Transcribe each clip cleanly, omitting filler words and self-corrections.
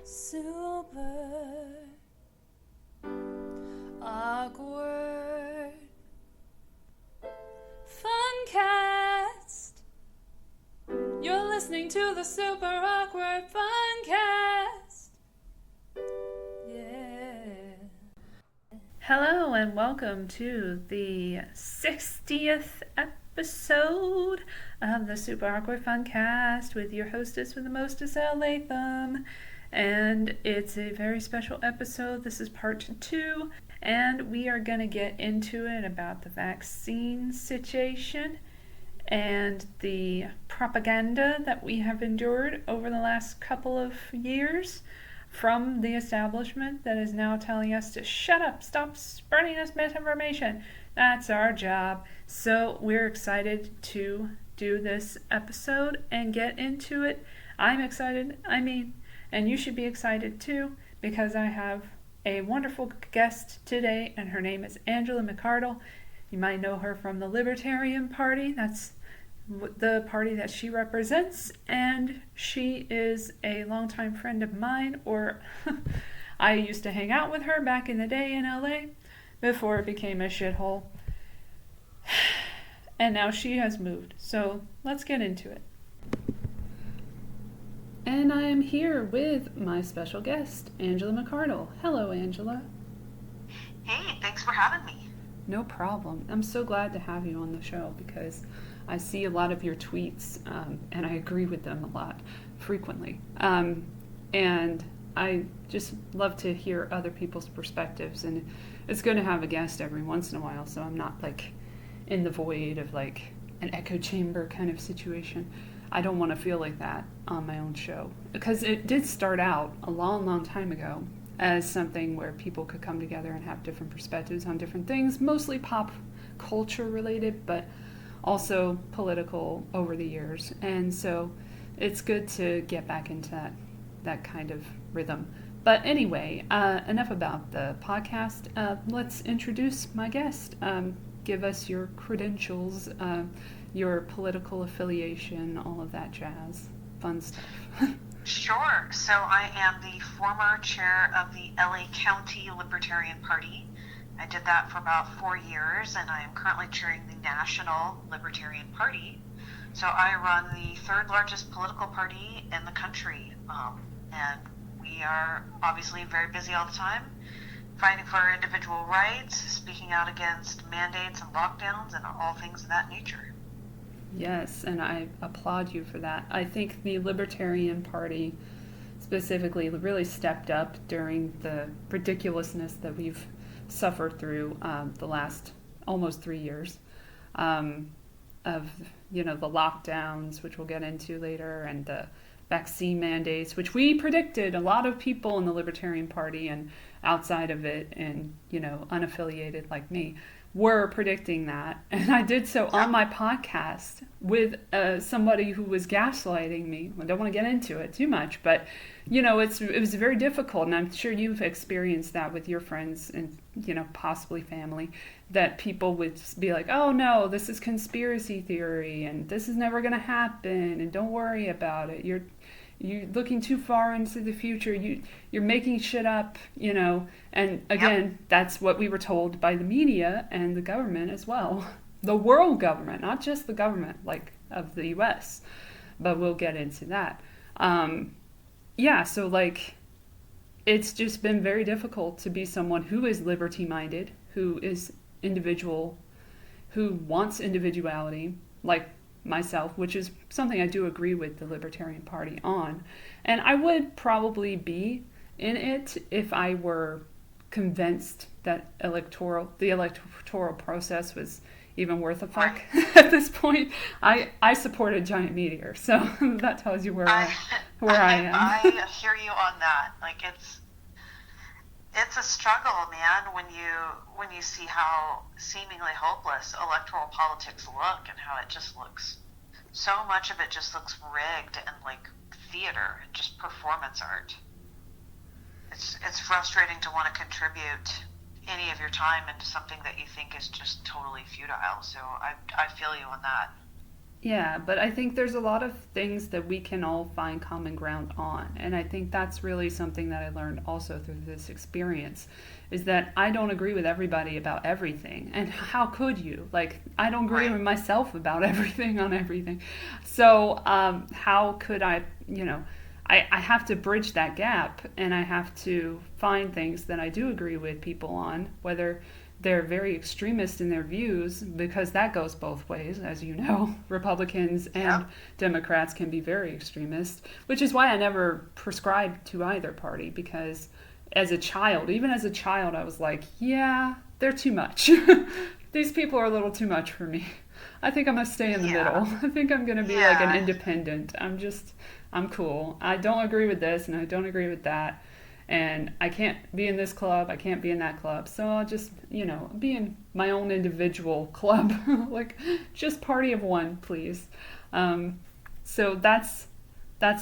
Super awkward Funcast. You're listening to the Super Awkward Funcast. Yeah. Hello and welcome to the 60th episode of the Super Awkward Funcast with your hostess with the mostest, Elle Latham. And it's a very special episode. This is part 2, and we are going to get into it about the vaccine situation and the propaganda that we have endured over the last couple of years from the establishment that is now telling us to shut up, stop spreading us misinformation. That's our job. So we're excited to do this episode and get into it. I'm excited. And you should be excited too, because I have a wonderful guest today, and her name is McArdle. You might know her from the Libertarian Party. That's the party that she represents, and she is a longtime friend of mine, or I used to hang out with her back in the day in LA before it became a shithole. And now she has moved. So let's get into it. And I am here with my special guest, McArdle. Hello, Angela. Hey, thanks for having me. No problem. I'm so glad to have you on the show because I see a lot of your tweets and I agree with them a lot, frequently. And I just love to hear other people's perspectives, and it's good to have a guest every once in a while, so I'm not like in the void of like an echo chamber kind of situation. I don't want to feel like that on my own show, because it did start out a long, long time ago as something where people could come together and have different perspectives on different things, mostly pop culture related, but also political over the years. And so it's good to get back into that kind of rhythm. But anyway, enough about the podcast. Let's introduce my guest. Give us your credentials, your political affiliation, all of that jazz, fun stuff. Sure. So I am the former chair of the LA County Libertarian Party. I did that for about 4 years, and I am currently chairing the National Libertarian Party. So I run the third largest political party in the country, and we are obviously very busy all the time, fighting for our individual rights, speaking out against mandates and lockdowns and all things of that nature. Yes, and I applaud you for that. I think the Libertarian Party specifically really stepped up during the ridiculousness that we've suffered through the last almost 3 years of, the lockdowns, which we'll get into later, and the vaccine mandates, which we predicted. A lot of people in the Libertarian Party and outside of it, and unaffiliated like me, were predicting that. And I did so on my podcast with somebody who was gaslighting me. I don't want to get into it too much, but it was very difficult, and I'm sure you've experienced that with your friends and possibly family, that people would be like, oh no, this is conspiracy theory and this is never going to happen and don't worry about it, you're looking too far into the future, you're making shit up, and again, that's what we were told by the media and the government as well, the world government, not just the government like of the US, but we'll get into that. So like, it's just been very difficult to be someone who is liberty-minded, who is individual, who wants individuality, like myself, which is something I do agree with the Libertarian Party on. And I would probably be in it if I were convinced that the electoral process was even worth a fuck at this point. I support a giant meteor, so that tells you where I am. I hear you on that. Like, it's a struggle, man, when you see how seemingly hopeless electoral politics look, and how it just looks, so much of it just looks rigged and like theater, just performance art. It's frustrating to want to contribute any of your time into something that you think is just totally futile. So I feel you on that. Yeah, but I think there's a lot of things that we can all find common ground on. And I think that's really something that I learned also through this experience is that I don't agree with everybody about everything. And how could you? Like, I don't agree Right. with myself about everything on everything. So, how could I have to bridge that gap and I have to find things that I do agree with people on, whether they're very extremist in their views, because that goes both ways, as you know. Republicans and Yep. Democrats can be very extremist, which is why I never prescribed to either party, because as a child, even as a child, I was like, yeah, they're too much. These people are a little too much for me. I think I'm going to stay in the Yeah. middle. I think I'm going to be like an Yeah. independent. I'm cool. I don't agree with this and I don't agree with that. And I can't be in this club, I can't be in that club. So I'll just, be in my own individual club. Like, just party of one, please. Um, so that's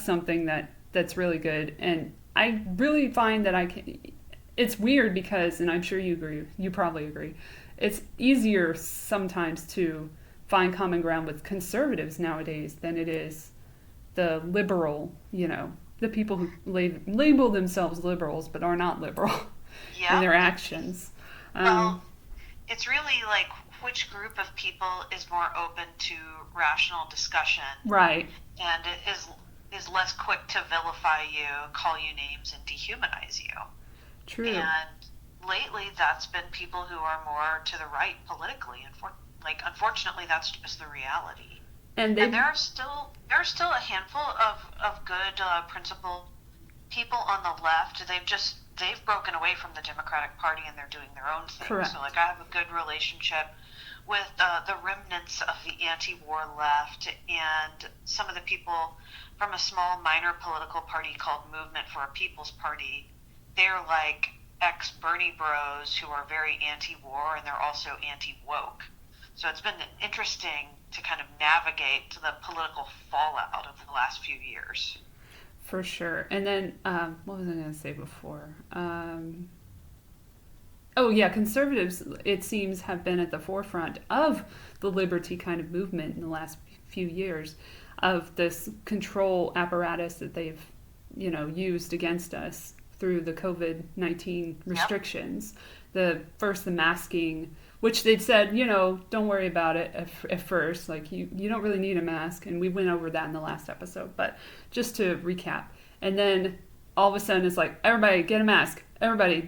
something that's really good. And I really find that it's weird because, and I'm sure you agree, you probably agree, it's easier sometimes to find common ground with conservatives nowadays than it is the liberal, the people who label themselves liberals but are not liberal in Yep. their actions. Well, Um, it's really like which group of people is more open to rational discussion right, and is less quick to vilify you, call you names, and dehumanize you. true. And lately, that's been people who are more to the right politically, and unfortunately, that's just the reality. And And they, there are still a handful of good principled people on the left. They've broken away from the Democratic Party and they're doing their own thing. So correct. like I have a good relationship with the remnants of the anti-war left and some of the people from a small minor political party called Movement for a People's Party. They're like ex-Bernie bros who are very anti-war and they're also anti-woke. So it's been interesting to kind of navigate the political fallout of the last few years. For sure. And then, what was I going to say before? Oh, yeah, conservatives, it seems, have been at the forefront of the liberty kind of movement in the last few years, of this control apparatus that they've, used against us through the COVID-19 Yep. restrictions. The masking, which they'd said, don't worry about it at first. Like, you don't really need a mask. And we went over that in the last episode. But just to recap. And then all of a sudden it's like, everybody get a mask. Everybody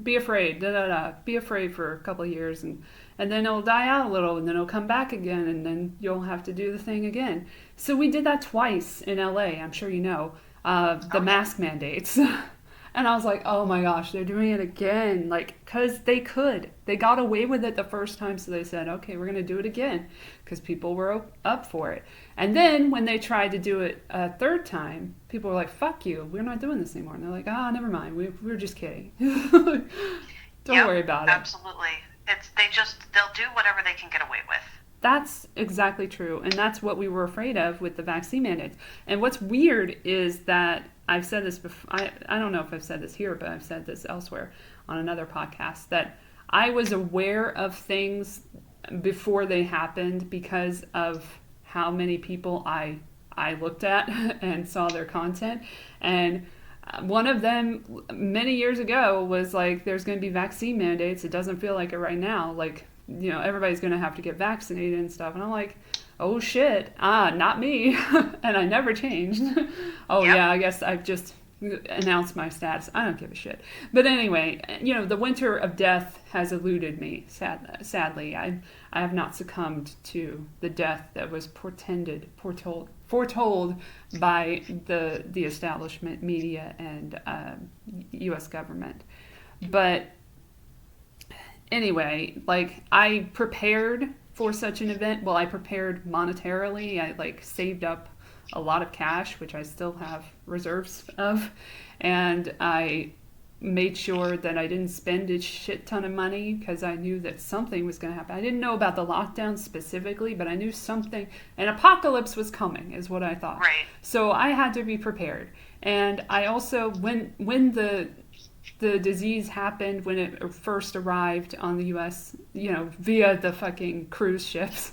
be afraid. Da, da, da. Be afraid for a couple of years. And then it'll die out a little. And then it'll come back again. And then you'll have to do the thing again. So we did that twice in LA. I'm sure you know. The Oh yeah. mask mandates. And I was like, oh my gosh, they're doing it again. Like, because they could. They got away with it the first time, so they said, okay, we're going to do it again because people were up for it. And then when they tried to do it a third time, people were like, fuck you, we're not doing this anymore. And they're like, ah, oh, never mind, we were just kidding. Don't Yep. worry about it. Absolutely. They'll do whatever they can get away with. That's exactly true. And that's what we were afraid of with the vaccine mandates. And what's weird is that I've said this before, I don't know if I've said this here, but I've said this elsewhere on another podcast, that I was aware of things before they happened because of how many people I looked at and saw their content. And one of them many years ago was like, there's going to be vaccine mandates. It doesn't feel like it right now. Like, everybody's going to have to get vaccinated and stuff. And I'm like, oh shit, not me. And I never changed. Oh Yep. yeah, I guess I've just announced my status. I don't give a shit. But anyway, the winter of death has eluded me. Sadly, I have not succumbed to the death that was foretold by the establishment media and U.S. government. But anyway, like, I prepared for such an event. Well, I prepared monetarily. I like saved up a lot of cash, which I still have reserves of, and I made sure that I didn't spend a shit ton of money because I knew that something was going to happen. I didn't know about the lockdown specifically, but I knew something, an apocalypse was coming, is what I thought. Right. So I had to be prepared. And I also, when the disease happened, when it first arrived on the U.S., via the fucking cruise ships,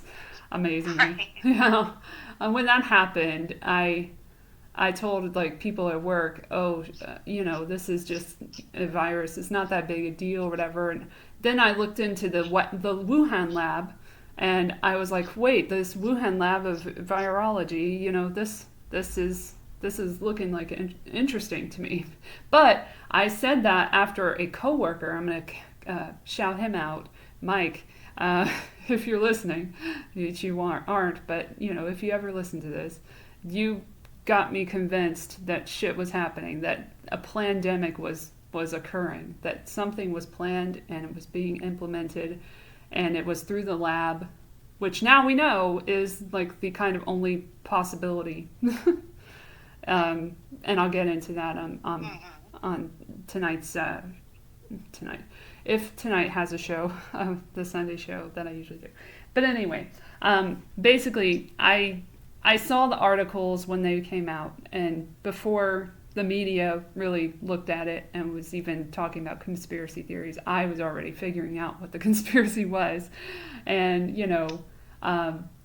amazingly. Right. When that happened, I told like people at work, oh, this is just a virus. It's not that big a deal, or whatever. And then I looked into the Wuhan lab, and I was like, wait, this Wuhan lab of virology, this is looking like interesting to me. But I said that after a coworker, I'm gonna shout him out, Mike. If you're listening, which you aren't, but if you ever listen to this, you got me convinced that shit was happening, that a pandemic was occurring, that something was planned and it was being implemented, and it was through the lab, which now we know is like the kind of only possibility. And I'll get into that on tonight's tonight, if tonight has a show, the Sunday show that I usually do. But anyway, basically, I saw the articles when they came out, and before the media really looked at it and was even talking about conspiracy theories, I was already figuring out what the conspiracy was. And,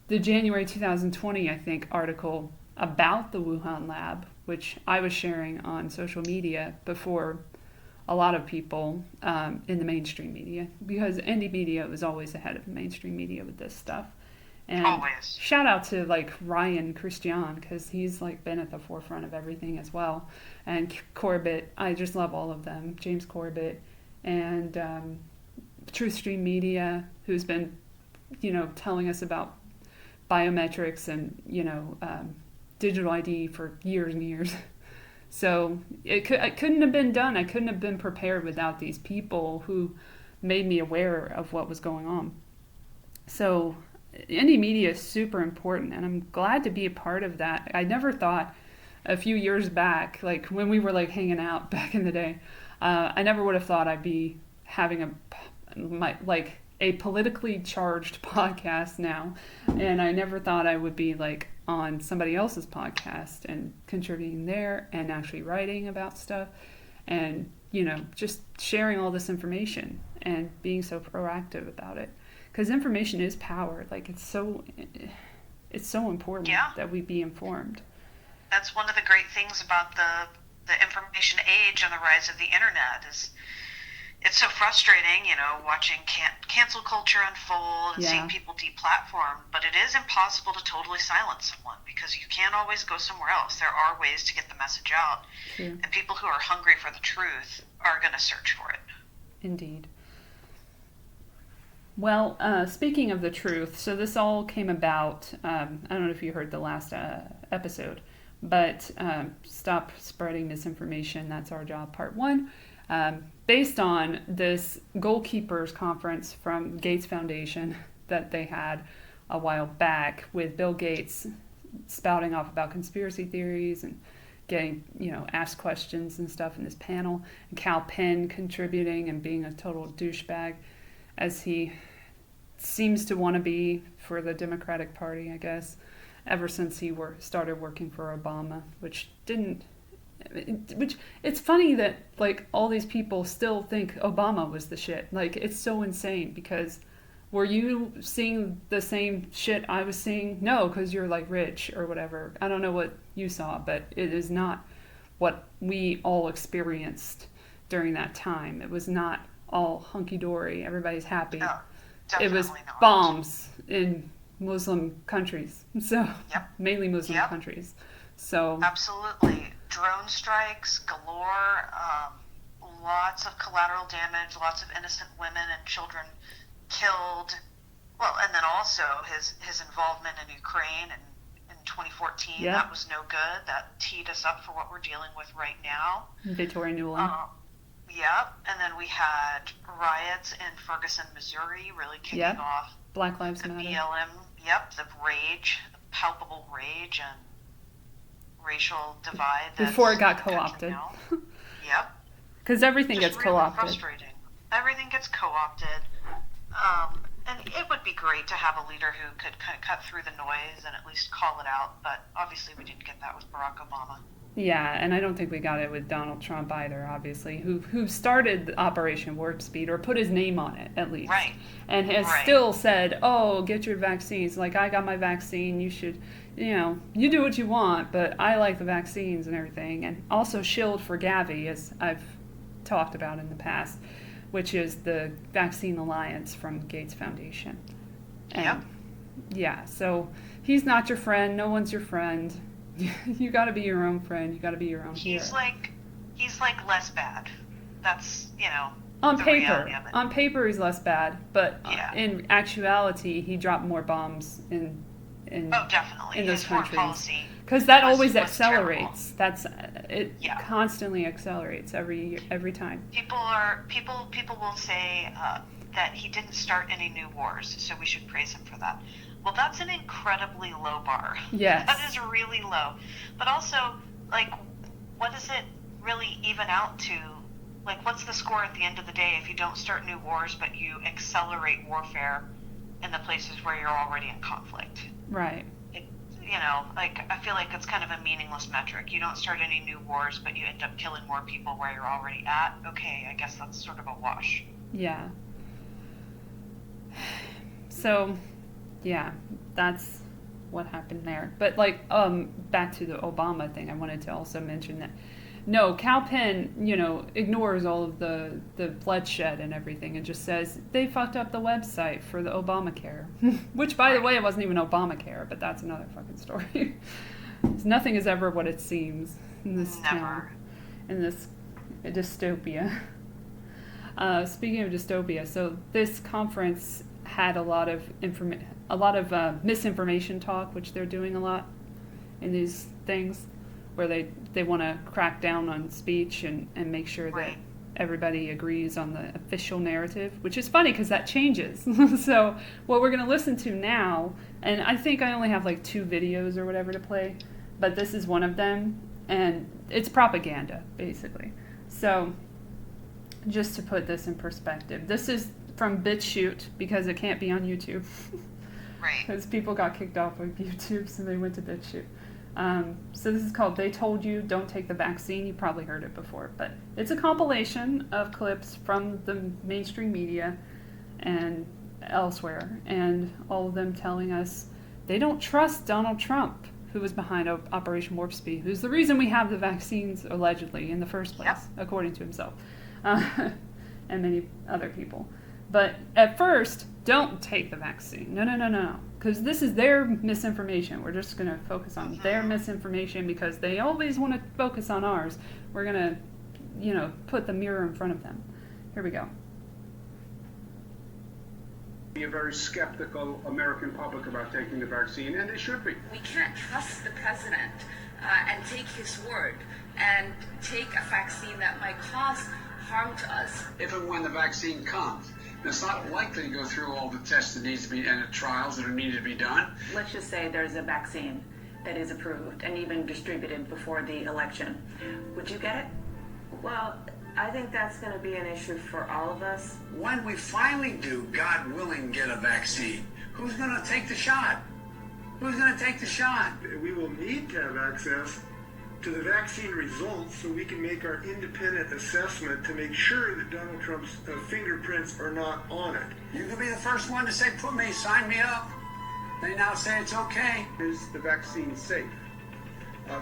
the January 2020, I think, article about the Wuhan lab, which I was sharing on social media before a lot of people in the mainstream media, because indie media was always ahead of the mainstream media with this stuff. And Always. shout out to like Ryan Christian, because he's like been at the forefront of everything as well. And Corbett, I just love all of them. James Corbett and Truth Stream Media, who's been, telling us about biometrics and digital ID for years and years. So it couldn't have been done. I couldn't have been prepared without these people who made me aware of what was going on. So indie media is super important, and I'm glad to be a part of that. I never thought a few years back, like when we were like hanging out back in the day, I never would have thought I'd be having a politically charged podcast now, and I never thought I would be like on somebody else's podcast and contributing there and actually writing about stuff and just sharing all this information and being so proactive about it. Because information is power. Like it's so important that we be informed. That's one of the great things about the information age and the rise of the internet is it's so frustrating, watching cancel culture unfold and seeing people deplatformed. But it is impossible to totally silence someone because you can't always go somewhere else. There are ways to get the message out. True. And people who are hungry for the truth are going to search for it. Indeed. Well, speaking of the truth, so this all came about, I don't know if you heard the last episode, but Stop Spreading Misinformation, That's Our Job, Part 1, based on this Goalkeepers conference from Gates Foundation that they had a while back with Bill Gates spouting off about conspiracy theories and getting, asked questions and stuff in this panel, and Kal Penn contributing and being a total douchebag, as he seems to want to be for the Democratic Party, I guess, ever since he started working for Obama, which it's funny that like all these people still think Obama was the shit. Like it's so insane, because were you seeing the same shit I was seeing? No, because you're like rich or whatever. I don't know what you saw, but it is not what we all experienced during that time. It was not all hunky-dory, everybody's happy. No, it was not. Bombs in Muslim countries, so mainly Muslim countries. So absolutely, drone strikes galore, lots of collateral damage, lots of innocent women and children killed. Well, and then also his involvement in Ukraine in 2014, that was no good. That teed us up for what we're dealing with right now. Victoria Nuland. And then we had riots in Ferguson, Missouri, really kicking off Black Lives Matter. BLM, the rage, the palpable rage and racial divide. Before it got co-opted. Because everything gets really co-opted. Frustrating. Everything gets co-opted. And it would be great to have a leader who could kind of cut through the noise and at least call it out, but obviously we didn't get that with Barack Obama. Yeah, and I don't think we got it with Donald Trump either, obviously, who started Operation Warp Speed, or put his name on it at least, Right. and has Right. still said, "Oh, get your vaccines. Like, I got my vaccine. You should, you do what you want, but I like the vaccines and everything." And also shilled for Gavi, as I've talked about in the past, which is the Vaccine Alliance from Gates Foundation. And Yep. yeah, so he's not your friend. No one's your friend. You got to be your own friend. You got to be your own hero. He's like less bad. That's, On the paper, reality of it. on paper, he's less bad, but Yeah. in actuality, he dropped more bombs in Oh, definitely. in those His foreign countries. policy. Because that was- always was accelerates. That's it. Yeah. Constantly accelerates every time. People will say that he didn't start any new wars, so we should praise him for that. Well, that's an incredibly low bar. Yes. That is really low. But also, like, what does it really even out to? Like, what's the score at the end of the day if you don't start new wars, but you accelerate warfare in the places where you're already in conflict? Right. Like, I feel like it's kind of a meaningless metric. You don't start any new wars, but you end up killing more people where you're already at. Okay, I guess that's sort of a wash. Yeah. So, yeah, that's what happened there. But like, back to the Obama thing, I wanted to also mention that no, Kal Penn, ignores all of the bloodshed and everything and just says they fucked up the website for the Obamacare. Which, by the way, it wasn't even Obamacare, but that's another fucking story. Nothing is ever what it seems in this town, in this dystopia. Speaking of dystopia, so this conference had a lot of misinformation talk, which they're doing a lot in these things, where they want to crack down on speech and make sure that everybody agrees on the official narrative, which is funny because that changes. So what we're going to listen to now, and I think I only have like 2 videos or whatever to play, but this is one of them, and it's propaganda, basically. So just to put this in perspective, this is from BitChute because it can't be on YouTube. Right. Because people got kicked off of YouTube, so they went to BitChute. So this is called "They Told You Don't Take the Vaccine." You probably heard it before, but it's a compilation of clips from the mainstream media and elsewhere, and all of them telling us they don't trust Donald Trump, who was behind Operation Warp Speed, who's the reason we have the vaccines, allegedly, in the first place, according to himself, and many other people. But at first, don't take the vaccine. No. Because this is their misinformation. We're just going to focus on their misinformation because they always want to focus on ours. We're going to, put the mirror in front of them. Here we go. Be a very skeptical American public about taking the vaccine, and they should be. We can't trust the president and take his word and take a vaccine that might cause harm to us. If and when the vaccine comes. It's not likely to go through all the tests that needs to be and the trials that are needed to be done. Let's just say there's a vaccine that is approved and even distributed before the election. Would you get it? Well, I think that's going to be an issue for all of us. When we finally do, God willing, get a vaccine, who's going to take the shot? Who's going to take the shot? We will need to have access to the vaccine results so we can make our independent assessment to make sure that Donald Trump's fingerprints are not on it. You could be the first one to say, put me, sign me up. They now say it's okay. Is the vaccine safe?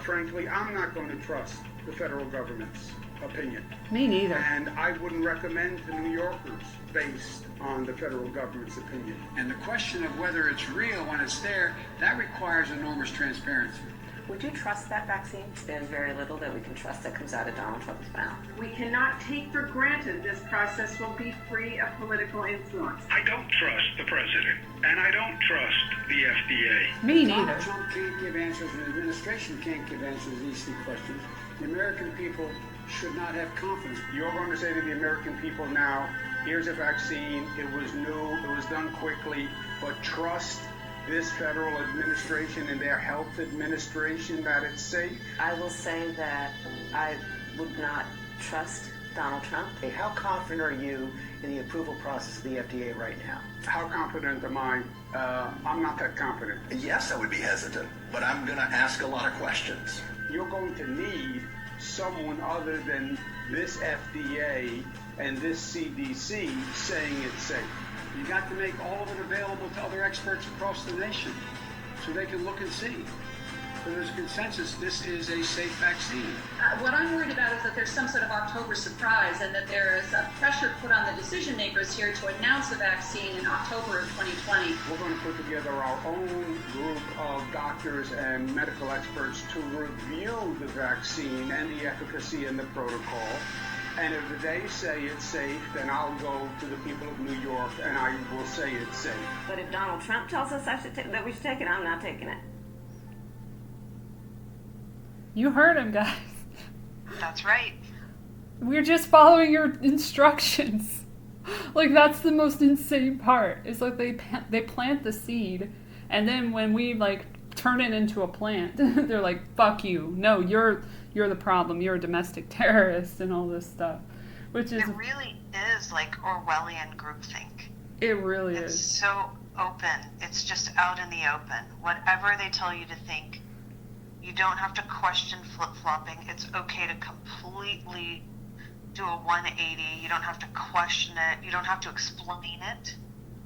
Frankly, I'm not going to trust the federal government's opinion. Me neither. And I wouldn't recommend to New Yorkers based on the federal government's opinion. And the question of whether it's real when it's there, that requires enormous transparency. Would you trust that vaccine? There's very little that we can trust that comes out of Donald Trump's mouth. We cannot take for granted this process will be free of political influence. I don't trust the president, and I don't trust the FDA. Me neither. Donald Trump can't give answers, and the administration can't give answers to these 3 questions. The American people should not have confidence. You're going to say to the American people now, here's a vaccine, it was new, it was done quickly, but trust this federal administration and their health administration that it's safe? I will say that I would not trust Donald Trump. Hey, how confident are you in the approval process of the FDA right now? How confident am I? I'm not that confident. Yes, I would be hesitant, but I'm going to ask a lot of questions. You're going to need someone other than this FDA and this CDC saying it's safe. You got to make all of it available to other experts across the nation so they can look and see. So there's a consensus this is a safe vaccine. What I'm worried about is that there's some sort of October surprise and that there is a pressure put on the decision makers here to announce the vaccine in October of 2020. We're going to put together our own group of doctors and medical experts to review the vaccine and the efficacy and the protocol. And if they say it's safe, then I'll go to the people of New York and I will say it's safe. But if Donald Trump tells us that we should take it, I'm not taking it. You heard him, guys. That's right. We're just following your instructions. Like, that's the most insane part. It's like they plant the seed, and then when we, like, turn it into a plant, they're like, fuck you. No, you're the problem. You're a domestic terrorist and all this stuff. Which is... It really is like Orwellian groupthink. It really is. It's so open. It's just out in the open. Whatever they tell you to think, you don't have to question flip-flopping. It's okay to completely do a 180. You don't have to question it. You don't have to explain it.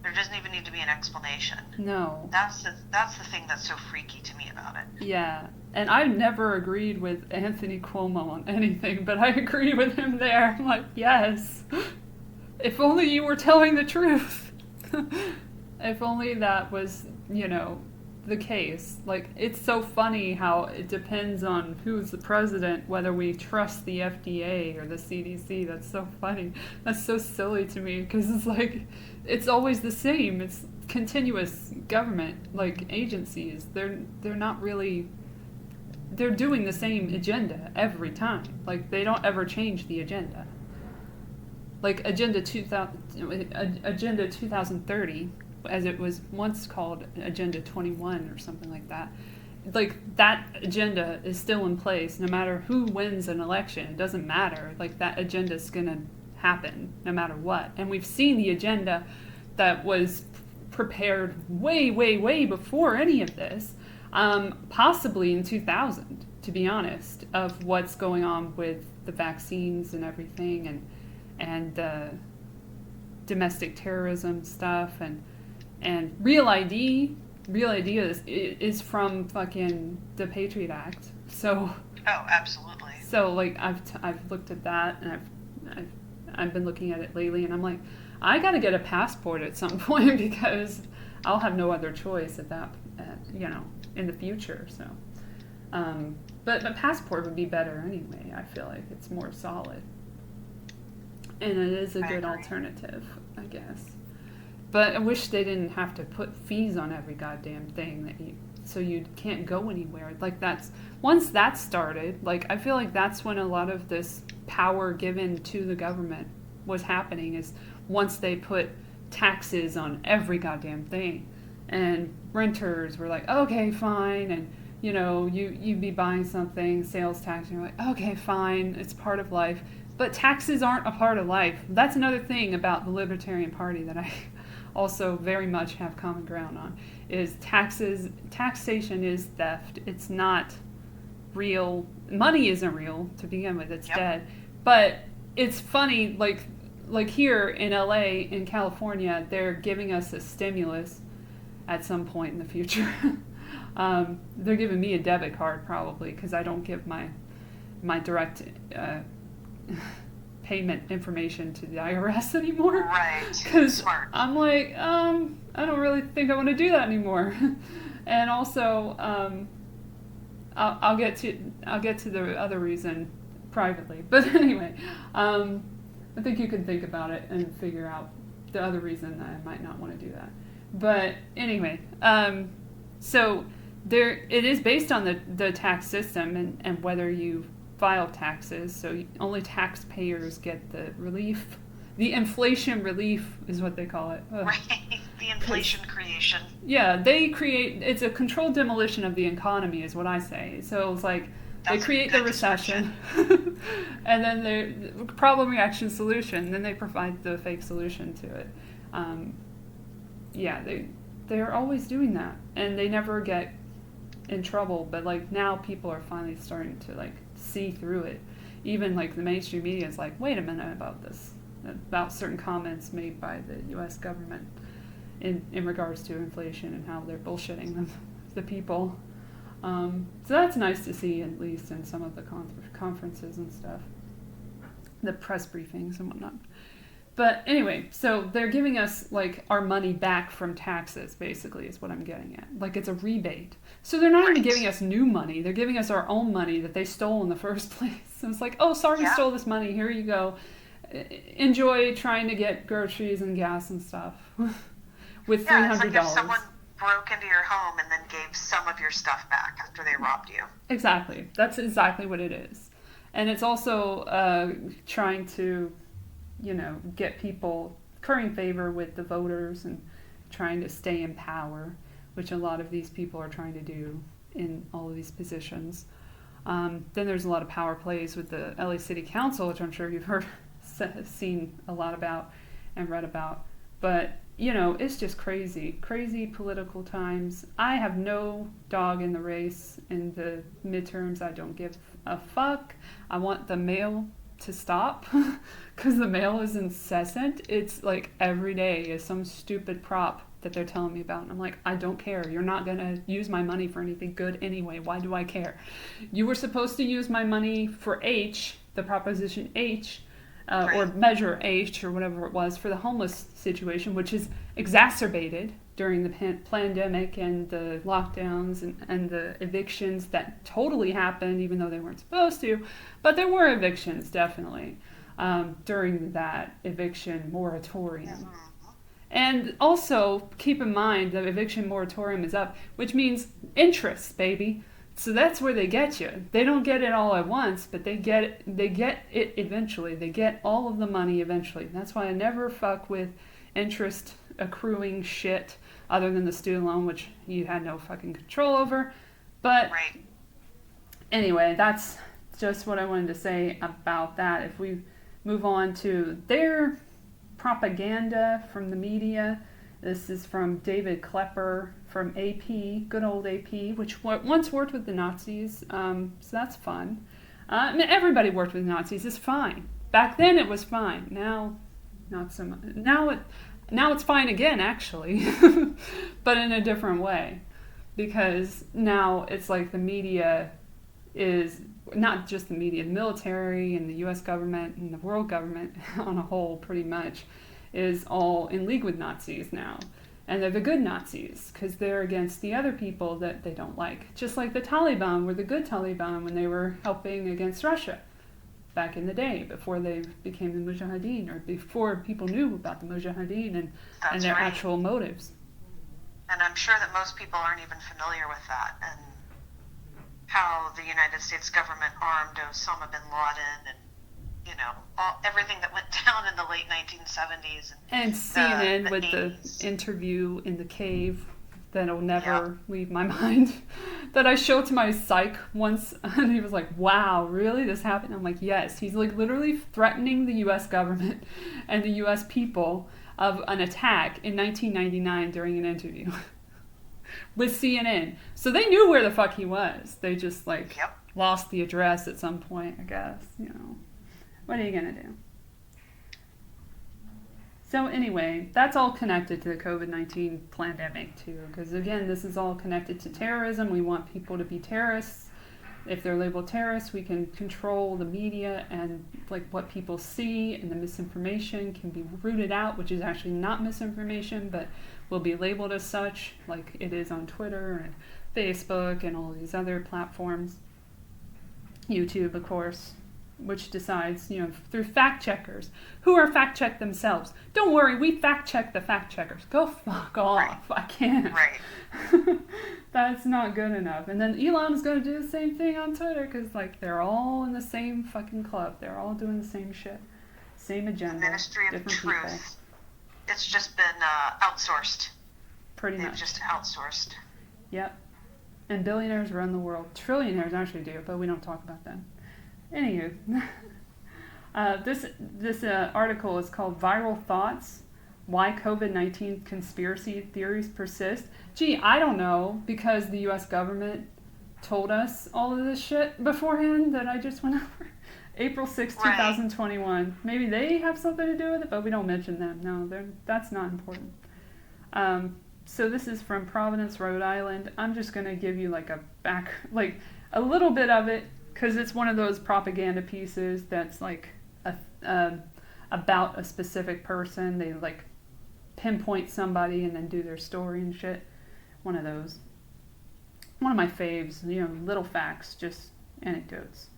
There doesn't even need to be an explanation. No. That's the thing that's so freaky to me about it. Yeah. And I never agreed with Anthony Cuomo on anything, but I agree with him there. I'm like, yes. If only you were telling the truth. If only that was, the case. Like, it's so funny how it depends on who's the president, whether we trust the FDA or the CDC. That's so funny. That's so silly to me, because it's like, it's always the same. It's continuous government, like, agencies. They're not really, they're doing the same agenda every time. Like, they don't ever change the agenda. Like, Agenda 2030, as it was once called Agenda 21 or something like that. Like, that agenda is still in place no matter who wins an election. It doesn't matter. Like, that agenda is going to happen no matter what. And we've seen the agenda that was prepared way, way, way before any of this, possibly in 2000, to be honest, of what's going on with the vaccines and everything, and domestic terrorism stuff, and Real ID is from fucking the Patriot Act. So. Oh, absolutely. So, like, I've looked at that, and I've been looking at it lately, and I'm like, I got to get a passport at some point, because I'll have no other choice in the future. So, but a passport would be better anyway. I feel like it's more solid, and it is a good alternative, I guess. But I wish they didn't have to put fees on every goddamn thing so you can't go anywhere. Like, once that started, like, I feel like that's when a lot of this power given to the government was happening, is once they put taxes on every goddamn thing. And renters were like, okay, fine. And, you'd be buying something, sales tax, and you're like, okay, fine, it's part of life. But taxes aren't a part of life. That's another thing about the Libertarian Party that I also very much have common ground on, is taxation is theft. It's not real. Money isn't real to begin with. It's dead. But it's funny, like here in LA, in California, they're giving us a stimulus at some point in the future. They're giving me a debit card probably, because I don't give my direct payment information to the IRS anymore. Right. Because I'm like, I don't really think I want to do that anymore. And also, I'll get to the other reason privately. But anyway, I think you can think about it and figure out the other reason that I might not want to do that. But anyway, so it is based on the tax system and whether you file taxes, so only taxpayers get the relief. The inflation relief is what they call it. Right, the inflation creation. Yeah, it's a controlled demolition of the economy is what I say. So it's like They create the recession, and then they problem, reaction, solution. Then they provide the fake solution to it. They're always doing that, and they never get in trouble. But like now, people are finally starting to like see through it. Even like the mainstream media is like, wait a minute about this, about certain comments made by the U.S. government in regards to inflation and how they're bullshitting the people. So that's nice to see, at least in some of the conferences and stuff, the press briefings and whatnot. But anyway, so they're giving us like our money back from taxes, basically, is what I'm getting at. Like it's a rebate. So they're not even giving us new money. They're giving us our own money that they stole in the first place. So it's like, oh, sorry, you stole this money. Here you go. Enjoy trying to get groceries and gas and stuff with $300. It's like if someone broke into your home and then gave some of your stuff back after they robbed you. Exactly. That's exactly what it is. And it's also trying to, get people currying favor with the voters and trying to stay in power, which a lot of these people are trying to do in all of these positions. Then there's a lot of power plays with the LA City Council, which I'm sure you've seen a lot about and read about. But, it's just crazy political times. I have no dog in the race in the midterms. I don't give a fuck. I want the mail to stop because the mail is incessant. It's like every day is some stupid prop that they're telling me about. And I'm like, I don't care. You're not going to use my money for anything good anyway. Why do I care? You were supposed to use my money for H, the Proposition H, or Measure H, or whatever it was, for the homeless situation, which is exacerbated during the pandemic and the lockdowns and the evictions that totally happened, even though they weren't supposed to. But there were evictions, definitely, during that eviction moratorium. And also, keep in mind, the eviction moratorium is up, which means interest, baby. So that's where they get you. They don't get it all at once, but they get it eventually. They get all of the money eventually. That's why I never fuck with interest accruing shit other than the student loan, which you had no fucking control over. But anyway, that's just what I wanted to say about that. If we move on to their propaganda from the media, this is from David Klepper from AP, good old AP, which once worked with the Nazis, so that's fun. Everybody worked with Nazis. It's fine. Back then it was fine. Now, not so much. Now it's fine again, actually, but in a different way, because now it's like the media is not just the media, the military and the U.S. government and the world government on a whole, pretty much, is all in league with Nazis now. And they're the good Nazis because they're against the other people that they don't like. Just like the Taliban were the good Taliban when they were helping against Russia back in the day, before they became the Mujahideen, or before people knew about the Mujahideen and their actual motives. And I'm sure that most people aren't even familiar with that, and how the United States government armed Osama bin Laden, and everything that went down in the late 1970s. And CNN with the interview in the cave that'll never leave my mind, that I showed to my psych once, and he was like, wow, really? This happened? I'm like, yes. He's like literally threatening the U.S. government and the U.S. people of an attack in 1999 during an interview with CNN. So they knew where the fuck he was. They just lost the address at some point, I guess. What are you gonna do? So anyway, that's all connected to the COVID-19 pandemic too, because again, this is all connected to terrorism. We want people to be terrorists. If they're labeled terrorists, we can control the media, and like what people see, and the misinformation can be rooted out, which is actually not misinformation, but will be labeled as such, like it is on Twitter and Facebook and all these other platforms. YouTube, of course, which decides, through fact checkers, who are fact checked themselves. Don't worry, we fact check the fact checkers. Go fuck off. I can't. That's not good enough. And then Elon's going to do the same thing on Twitter, because they're all in the same fucking club. They're all doing the same shit. Same agenda. The Ministry of Truth. People. It's just been outsourced. Pretty much. They've just outsourced. Yep. and billionaires run the world. Trillionaires actually do, but we don't talk about them. Anywho, this article is called Viral Thoughts, Why COVID-19 Conspiracy Theories Persist. Gee, I don't know, because the U.S. government told us all of this shit beforehand that I just went over. April 6, 2021. Maybe they have something to do with it, but we don't mention them. No, that's not important. So this is from Providence, Rhode Island. I'm just going to give you like a little bit of it, because it's one of those propaganda pieces that's like about a specific person. They like pinpoint somebody and then do their story and shit. One of those. One of my faves, little facts, just anecdotes.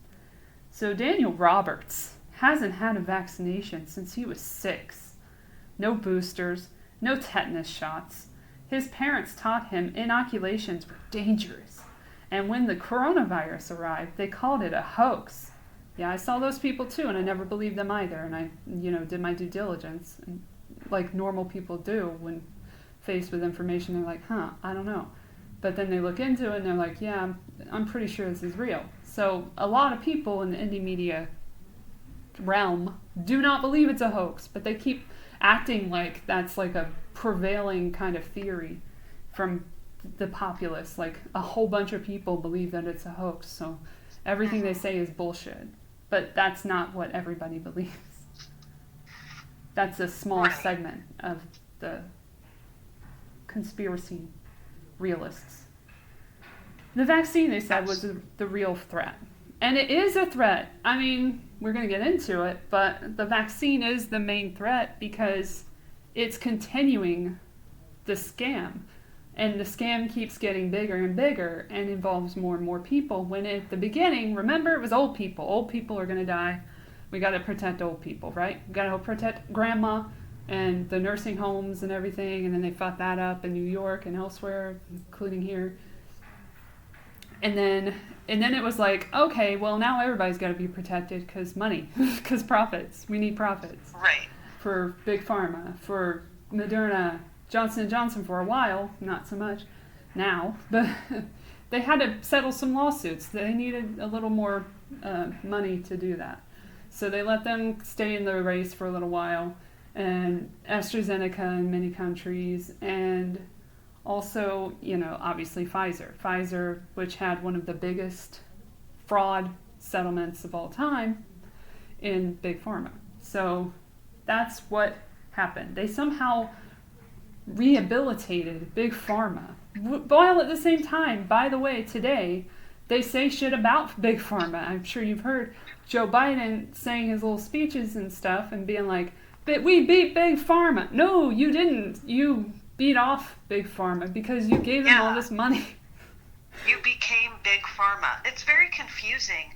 So Daniel Roberts hasn't had a vaccination since he was 6. No boosters, no tetanus shots. His parents taught him inoculations were dangerous. And when the coronavirus arrived, they called it a hoax. Yeah, I saw those people too, and I never believed them either. And I, did my due diligence, like normal people do when faced with information. They're like, I don't know. But then they look into it and they're like, yeah, I'm pretty sure this is real. So a lot of people in the indie media realm do not believe it's a hoax, but they keep acting like that's like a prevailing kind of theory from the populace. Like a whole bunch of people believe that it's a hoax, so everything they say is bullshit. But that's not what everybody believes. That's a small segment of the conspiracy realists. The vaccine, they said, was the real threat. And it is a threat. I mean, we're going to get into it, but the vaccine is the main threat because it's continuing the scam. And the scam keeps getting bigger and bigger and involves more and more people. When at the beginning, remember, it was old people. Old people are going to die. We got to protect old people, right? We got to protect grandma and the nursing homes and everything. And then they fought that up in New York and elsewhere, including here. And then it was like, okay, well, now everybody's got to be protected because money, because profits. We need profits. Right. For Big Pharma, for Moderna, Johnson & Johnson for a while, not so much now, but they had to settle some lawsuits. They needed a little more money to do that. So they let them stay in the race for a little while, and AstraZeneca in many countries, and also, obviously Pfizer, which had one of the biggest fraud settlements of all time in Big Pharma. So that's what happened. They somehow rehabilitated Big Pharma, while at the same time, by the way, today, they say shit about Big Pharma. I'm sure you've heard Joe Biden saying his little speeches and stuff and being like, but we beat Big Pharma. No, you didn't. You beat off Big Pharma because you gave them all this money. You became Big Pharma. It's very confusing.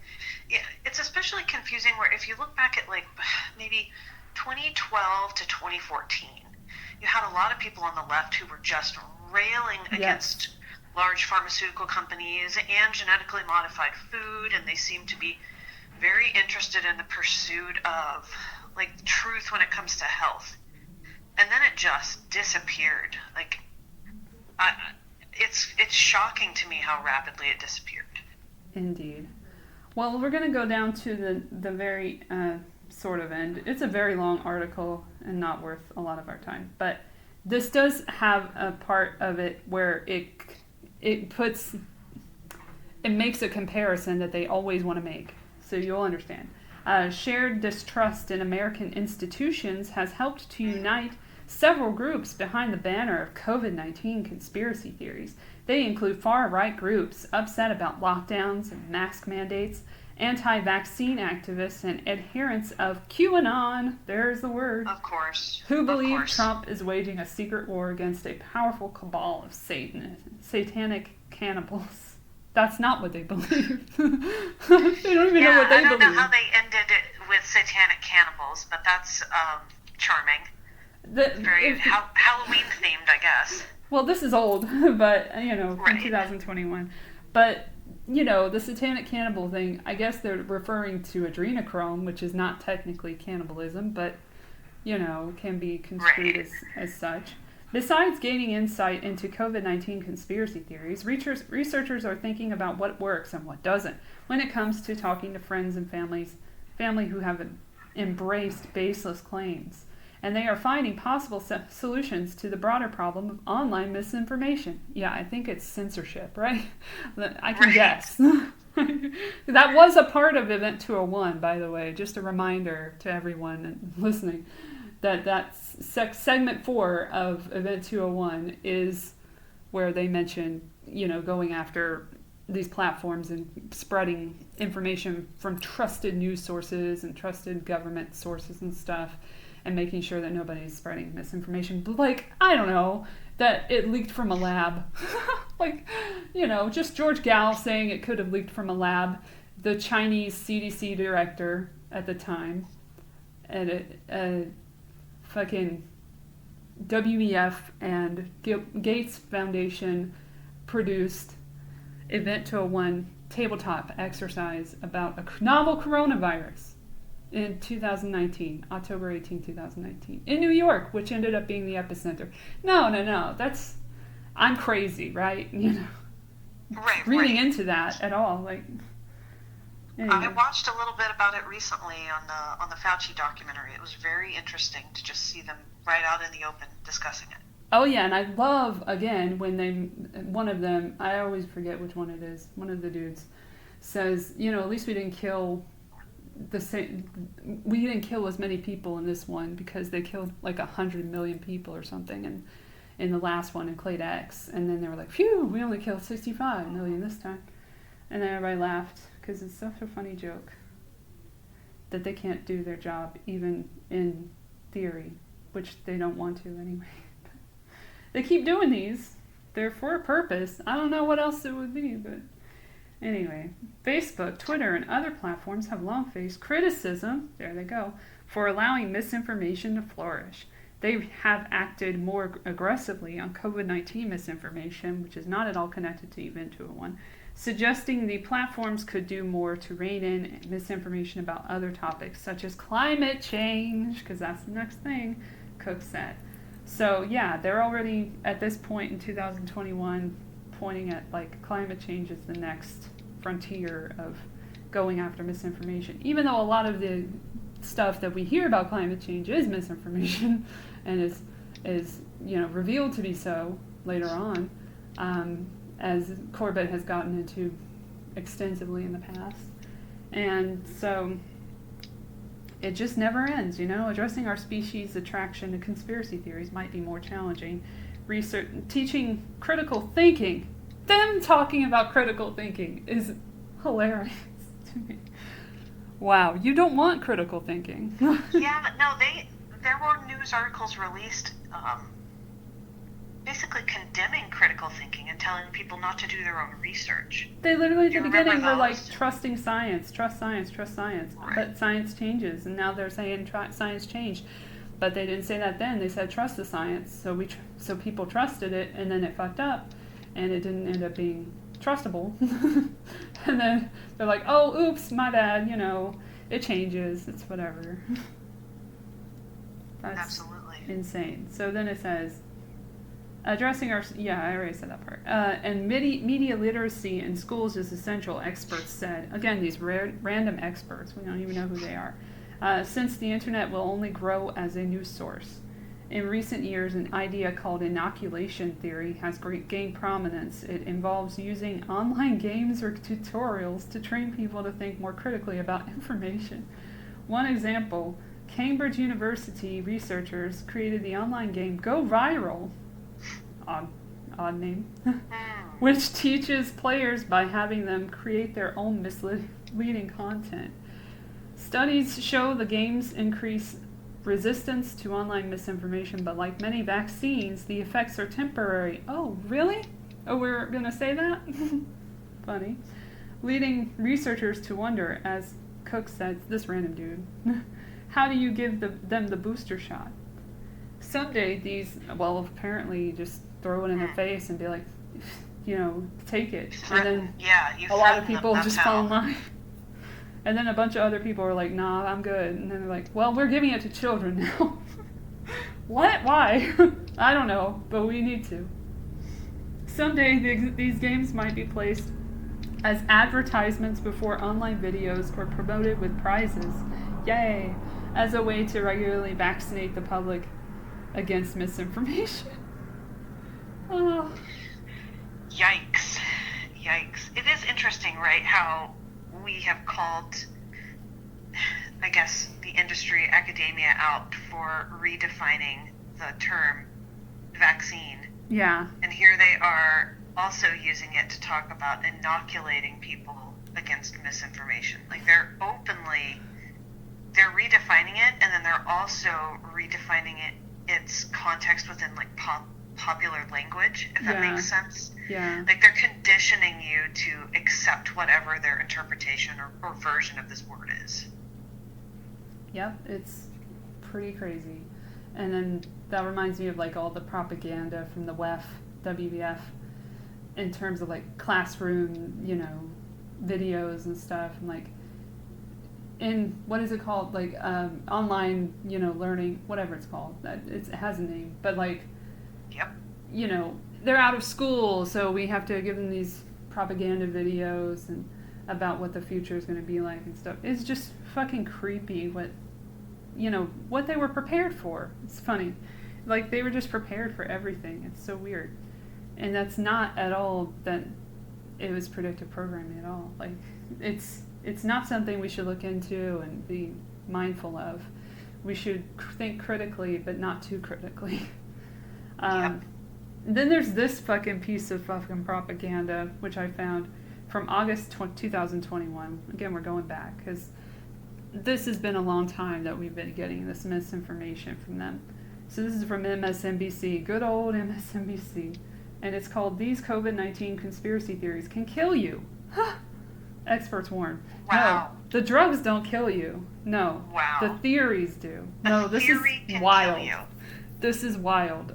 It's especially confusing where if you look back at like maybe 2012 to 2014, you had a lot of people on the left who were just railing against large pharmaceutical companies and genetically modified food, and they seemed to be very interested in the pursuit of like truth when it comes to health. And then it just disappeared. Like, it's shocking to me how rapidly it disappeared. Indeed. Well, we're going to go down to the very sort of end. It's a very long article and not worth a lot of our time. But this does have a part of it where it makes a comparison that they always want to make. So you'll understand. Shared distrust in American institutions has helped to unite several groups behind the banner of COVID-19 conspiracy theories. They include far-right groups upset about lockdowns and mask mandates, anti-vaccine activists, and adherents of QAnon, there's the word, of course, who believe Trump is waging a secret war against a powerful cabal of satanic cannibals. That's not what they believe. They don't even know what they believe. I don't know how they ended it with satanic cannibals, but that's charming. Very Halloween themed, I guess. Well, this is old, but, from 2021. But, the satanic cannibal thing, I guess they're referring to adrenochrome, which is not technically cannibalism, but, can be construed as such. Besides gaining insight into COVID-19 conspiracy theories, researchers are thinking about what works and what doesn't when it comes to talking to friends and family who have embraced baseless claims. And they are finding possible solutions to the broader problem of online misinformation. Yeah, I think it's censorship, right? I can guess. That was a part of Event 201, by the way. Just a reminder to everyone listening that segment 4 of Event 201 is where they mention, going after these platforms and spreading information from trusted news sources and trusted government sources and stuff, and making sure that nobody's spreading misinformation. But I don't know, that it leaked from a lab. Just George Gao saying it could have leaked from a lab. The Chinese CDC director at the time, and fucking WEF and Gates Foundation produced Event 201 tabletop exercise about a novel coronavirus in 2019, October 18, 2019, in New York, which ended up being the epicenter. No, I'm crazy, right? Reading into that at all, anyway. I watched a little bit about it recently on the FUN-CHIVE documentary. It was very interesting to just see them right out in the open discussing it. Oh yeah, and I love, again, when one of them, I always forget which one it is, one of the dudes says, at least we didn't kill as many people in this one, because they killed 100 million people or something, and in the last one in Clade X, and then they were like, phew, we only killed 65 million this time. And then everybody laughed, because it's such a funny joke that they can't do their job, even in theory, which they don't want to anyway. They keep doing these. They're for a purpose. I don't know what else it would be, but anyway. Facebook, Twitter, and other platforms have long faced criticism, there they go, for allowing misinformation to flourish. They have acted more aggressively on COVID-19 misinformation, which is not at all connected to Event 201, suggesting the platforms could do more to rein in misinformation about other topics, such as climate change, because that's the next thing, Cook said. So yeah, they're already at this point in 2021 pointing at climate change as the next frontier of going after misinformation, even though a lot of the stuff that we hear about climate change is misinformation and is revealed to be so later on, as Corbett has gotten into extensively in the past. And so it just never ends, Addressing our species' attraction to conspiracy theories might be more challenging. Teaching critical thinking, them talking about critical thinking is hilarious to me. Wow, you don't want critical thinking. Yeah, no, there were news articles released basically condemning critical thinking and telling people not to do their own research. They literally at the beginning were trusting science, trust science, trust science. Right. But science changes, and now they're saying science changed. But they didn't say that then. They said trust the science, so people trusted it, and then it fucked up, and it didn't end up being trustable. And then they're like, oh, oops, my bad, it changes, it's whatever. That's absolutely insane. So then it says, addressing our, I already said that part, and media literacy in schools is essential, experts said. Again, these random experts, we don't even know who they are. Since the internet will only grow as a news source. In recent years, an idea called inoculation theory has gained prominence. It involves using online games or tutorials to train people to think more critically about information. One example, Cambridge University researchers created the online game Go Viral, odd name, which teaches players by having them create their own misleading content. Studies show the games increase resistance to online misinformation, but like many vaccines, the effects are temporary. Oh, really? Oh, we're going to say that? Funny. Leading researchers to wonder, as Cook said, this random dude, how do you give them the booster shot? Someday these, apparently just throw it in their face and be like, take it. And then a lot of people just fall in line. And then a bunch of other people are like, nah, I'm good. And then they're like, well, we're giving it to children now. What? Why? I don't know, but we need to. Someday these games might be placed as advertisements before online videos or promoted with prizes. Yay! As a way to regularly vaccinate the public against misinformation. Oh. Yikes. Yikes. It is interesting, right, how we have called, I guess, the industry, academia out for redefining the term vaccine. Yeah. And here they are also using it to talk about inoculating people against misinformation. Like they're redefining it, and then they're also redefining its context within like popular language, if that makes sense. Yeah. Like they're conditioning you to accept whatever their interpretation or version of this word is. Yep, it's pretty crazy. And then that reminds me of like all the propaganda from the WEF, in terms of like classroom, videos and stuff, and like in, what is it called, like online, learning, whatever it's called. It has a name, but like, yep. They're out of school, so we have to give them these propaganda videos and about what the future is going to be like and stuff. It's just fucking creepy what they were prepared for. It's funny. Like, they were just prepared for everything. It's so weird. And that's not at all that it was predictive programming at all. Like, it's not something we should look into and be mindful of. We should think critically, but not too critically. Then there's this fucking piece of fucking propaganda, which I found from August 2021. Again, we're going back, because this has been a long time that we've been getting this misinformation from them. So this is from MSNBC, good old MSNBC. And it's called, "These COVID-19 conspiracy theories can kill you." Experts warn. Wow. No, the drugs don't kill you. No. Wow. The theories do. No, this is can wild. Kill you. This is wild.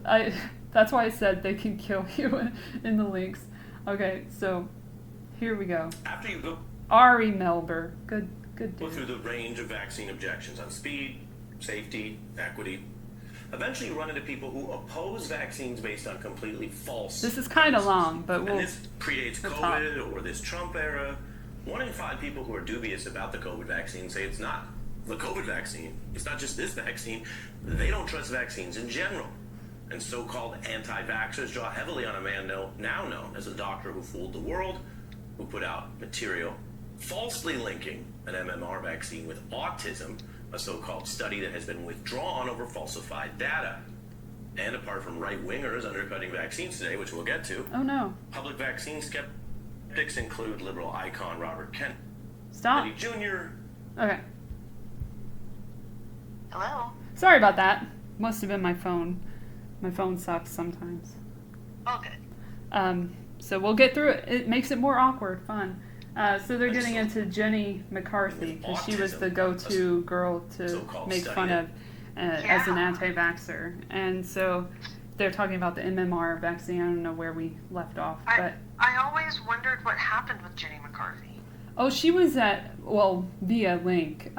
That's why I said they can kill you in the links. Okay, so here we go. After you go Ari Melber. Good go dude. through the range of vaccine objections on speed, safety, equity, eventually you run into people who oppose vaccines based on completely false. This is kind of long, but and this predates COVID or this Trump era. 1 in 5 people who are dubious about the COVID vaccine say it's not the COVID vaccine. It's not just this vaccine. They don't trust vaccines in general. And so-called anti-vaxxers draw heavily on a man now known as a doctor who fooled the world, who put out material falsely linking an MMR vaccine with autism, a so-called study that has been withdrawn over falsified data. And apart from right-wingers undercutting vaccines today, which we'll get to, Oh no. public vaccine skeptics include liberal icon Robert Kennedy Stop. Jr. Okay. Hello? Sorry about that. Must have been my phone. My phone sucks sometimes. Oh, good. So we'll get through it. It makes it more awkward, fun. So they're getting into Jenny McCarthy, because she was the go-to girl to make fun of as an anti-vaxxer. And so they're talking about the MMR vaccine. I don't know where we left off, but I always wondered what happened with Jenny McCarthy. oh, she was via link,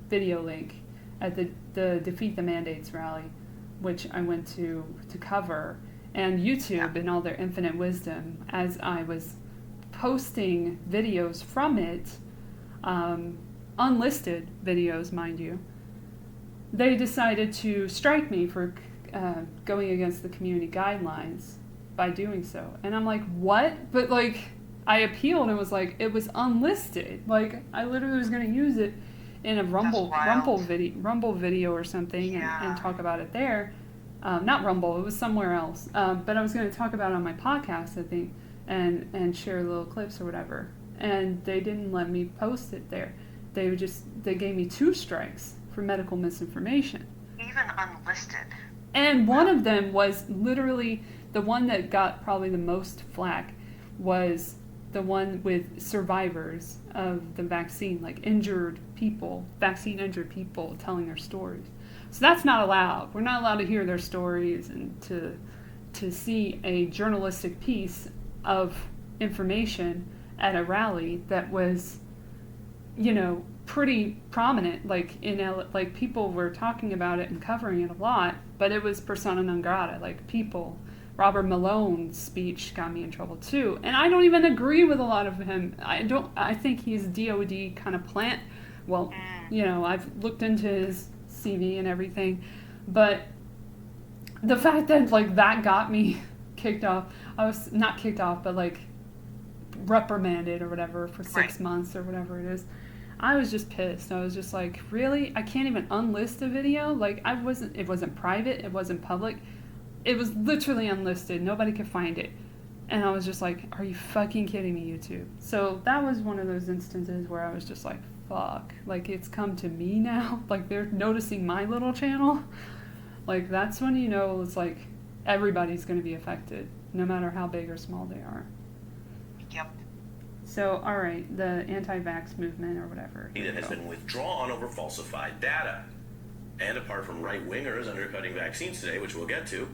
video link, at the Defeat the Mandates rally, which I went to cover, and YouTube in all their infinite wisdom, as I was posting videos from it, unlisted videos, mind you, they decided to strike me for going against the community guidelines by doing so. And I'm like, what? But like, I appealed and was like, it was unlisted. Like, I literally was going to use it in a Rumble video or something, and talk about it there. Not Rumble, it was somewhere else. But I was going to talk about it on my podcast, I think, and share little clips or whatever. And they didn't let me post it there. They gave me 2 strikes for medical misinformation. Even unlisted. And one of them was literally the one that got probably the most flack, was the one with survivors of the vaccine, like vaccine injured people telling their stories. So that's not allowed. We're not allowed to hear their stories and to see a journalistic piece of information at a rally that was, pretty prominent, like in like people were talking about it and covering it a lot, but it was persona non grata. Like people, Robert Malone's speech got me in trouble too, and I don't even agree with a lot of him. I think he's DOD kind of plant. Well, you know, I've looked into his CV and everything, but the fact that like that got me kicked off, I was not kicked off, but like reprimanded or whatever for 6 months or whatever it is. I was just pissed. I was just like, really? I can't even unlist a video? Like, it wasn't private, it wasn't public. It was literally unlisted. Nobody could find it. And I was just like, are you fucking kidding me, YouTube? So that was one of those instances where I was just like, fuck. Like, it's come to me now. Like, they're noticing my little channel. Like, that's when you know it's like everybody's going to be affected, no matter how big or small they are. Yep. So, all right, the anti-vax movement or whatever. That has been withdrawn over falsified data. And apart from right-wingers undercutting vaccines today, which we'll get to,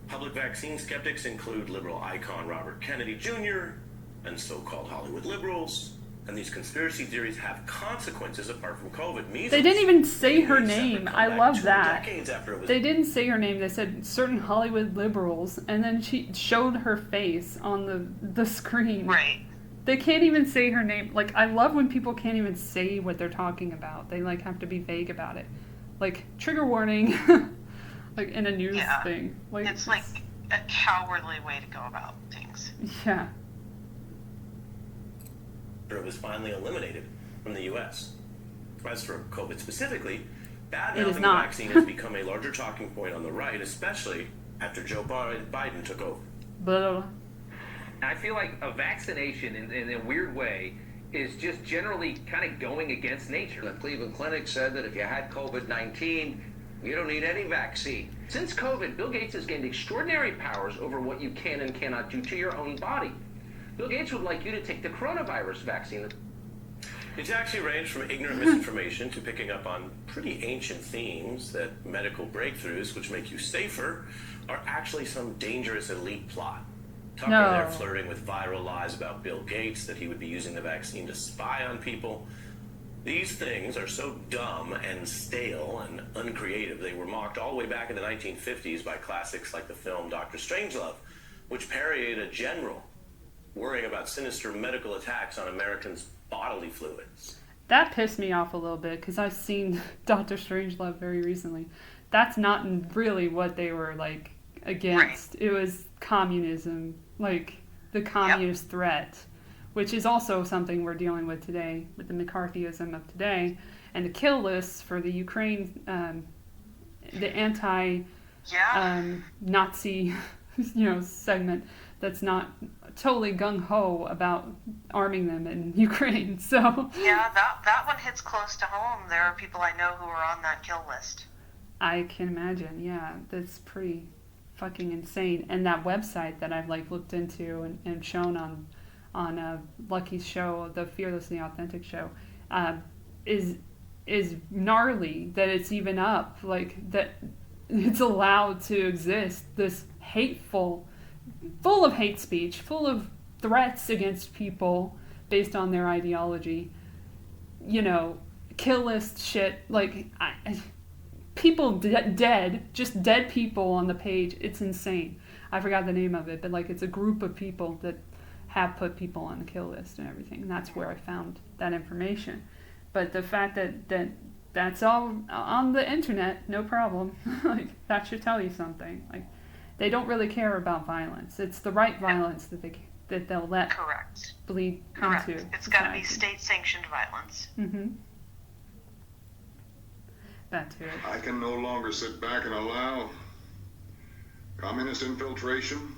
public vaccine skeptics include liberal icon Robert Kennedy Jr. and so-called Hollywood liberals. And these conspiracy theories have consequences apart from COVID. Measles, they didn't even say her name. I love that. They They didn't say her name. They said certain Hollywood liberals, and then she showed her face on the screen. Right. They can't even say her name. Like, I love when people can't even say what they're talking about. They, like, have to be vague about it. Like, trigger warning, like, in a news thing. Like, it's like a cowardly way to go about things. Yeah. It was finally eliminated from the U.S. As for COVID specifically, bad-mouthing the vaccine has become a larger talking point on the right, especially after Joe Biden took over. Blah. I feel like a vaccination, in a weird way, is just generally kind of going against nature. The Cleveland Clinic said that if you had COVID-19, you don't need any vaccine. Since COVID, Bill Gates has gained extraordinary powers over what you can and cannot do to your own body. Bill Gates would like you to take the coronavirus vaccine. It's actually ranged from ignorant misinformation to picking up on pretty ancient themes that medical breakthroughs, which make you safer, are actually some dangerous elite plot. Tucker there flirting with viral lies about Bill Gates, that he would be using the vaccine to spy on people. These things are so dumb and stale and uncreative, they were mocked all the way back in the 1950s by classics like the film Dr. Strangelove, which parodied a general worrying about sinister medical attacks on Americans' bodily fluids. That pissed me off a little bit, because I've seen Dr. Strangelove very recently. That's not really what they were, like, against. It was communism, like the communist threat, which is also something we're dealing with today with the McCarthyism of today, and the kill lists for the Ukraine, the anti-Nazi, segment that's not totally gung-ho about arming them in Ukraine. So yeah, that one hits close to home. There are people I know who are on that kill list. I can imagine. Yeah, that's pretty fucking insane. And that website that I've like looked into and shown on Lucky's show, the Fearlessly Authentic show, is gnarly that it's even up, like that it's allowed to exist, this hateful, full of hate speech, full of threats against people based on their ideology, kill list shit, like people dead, just dead people on the page. It's insane. I forgot the name of it, but like it's a group of people that have put people on the kill list and everything. And that's where I found that information. But the fact that that's all on the internet, no problem. Like that should tell you something. Like they don't really care about violence. It's the right violence that they'll let bleed into. It's got to be state-sanctioned violence. Mm-hmm. That too. I can no longer sit back and allow communist infiltration,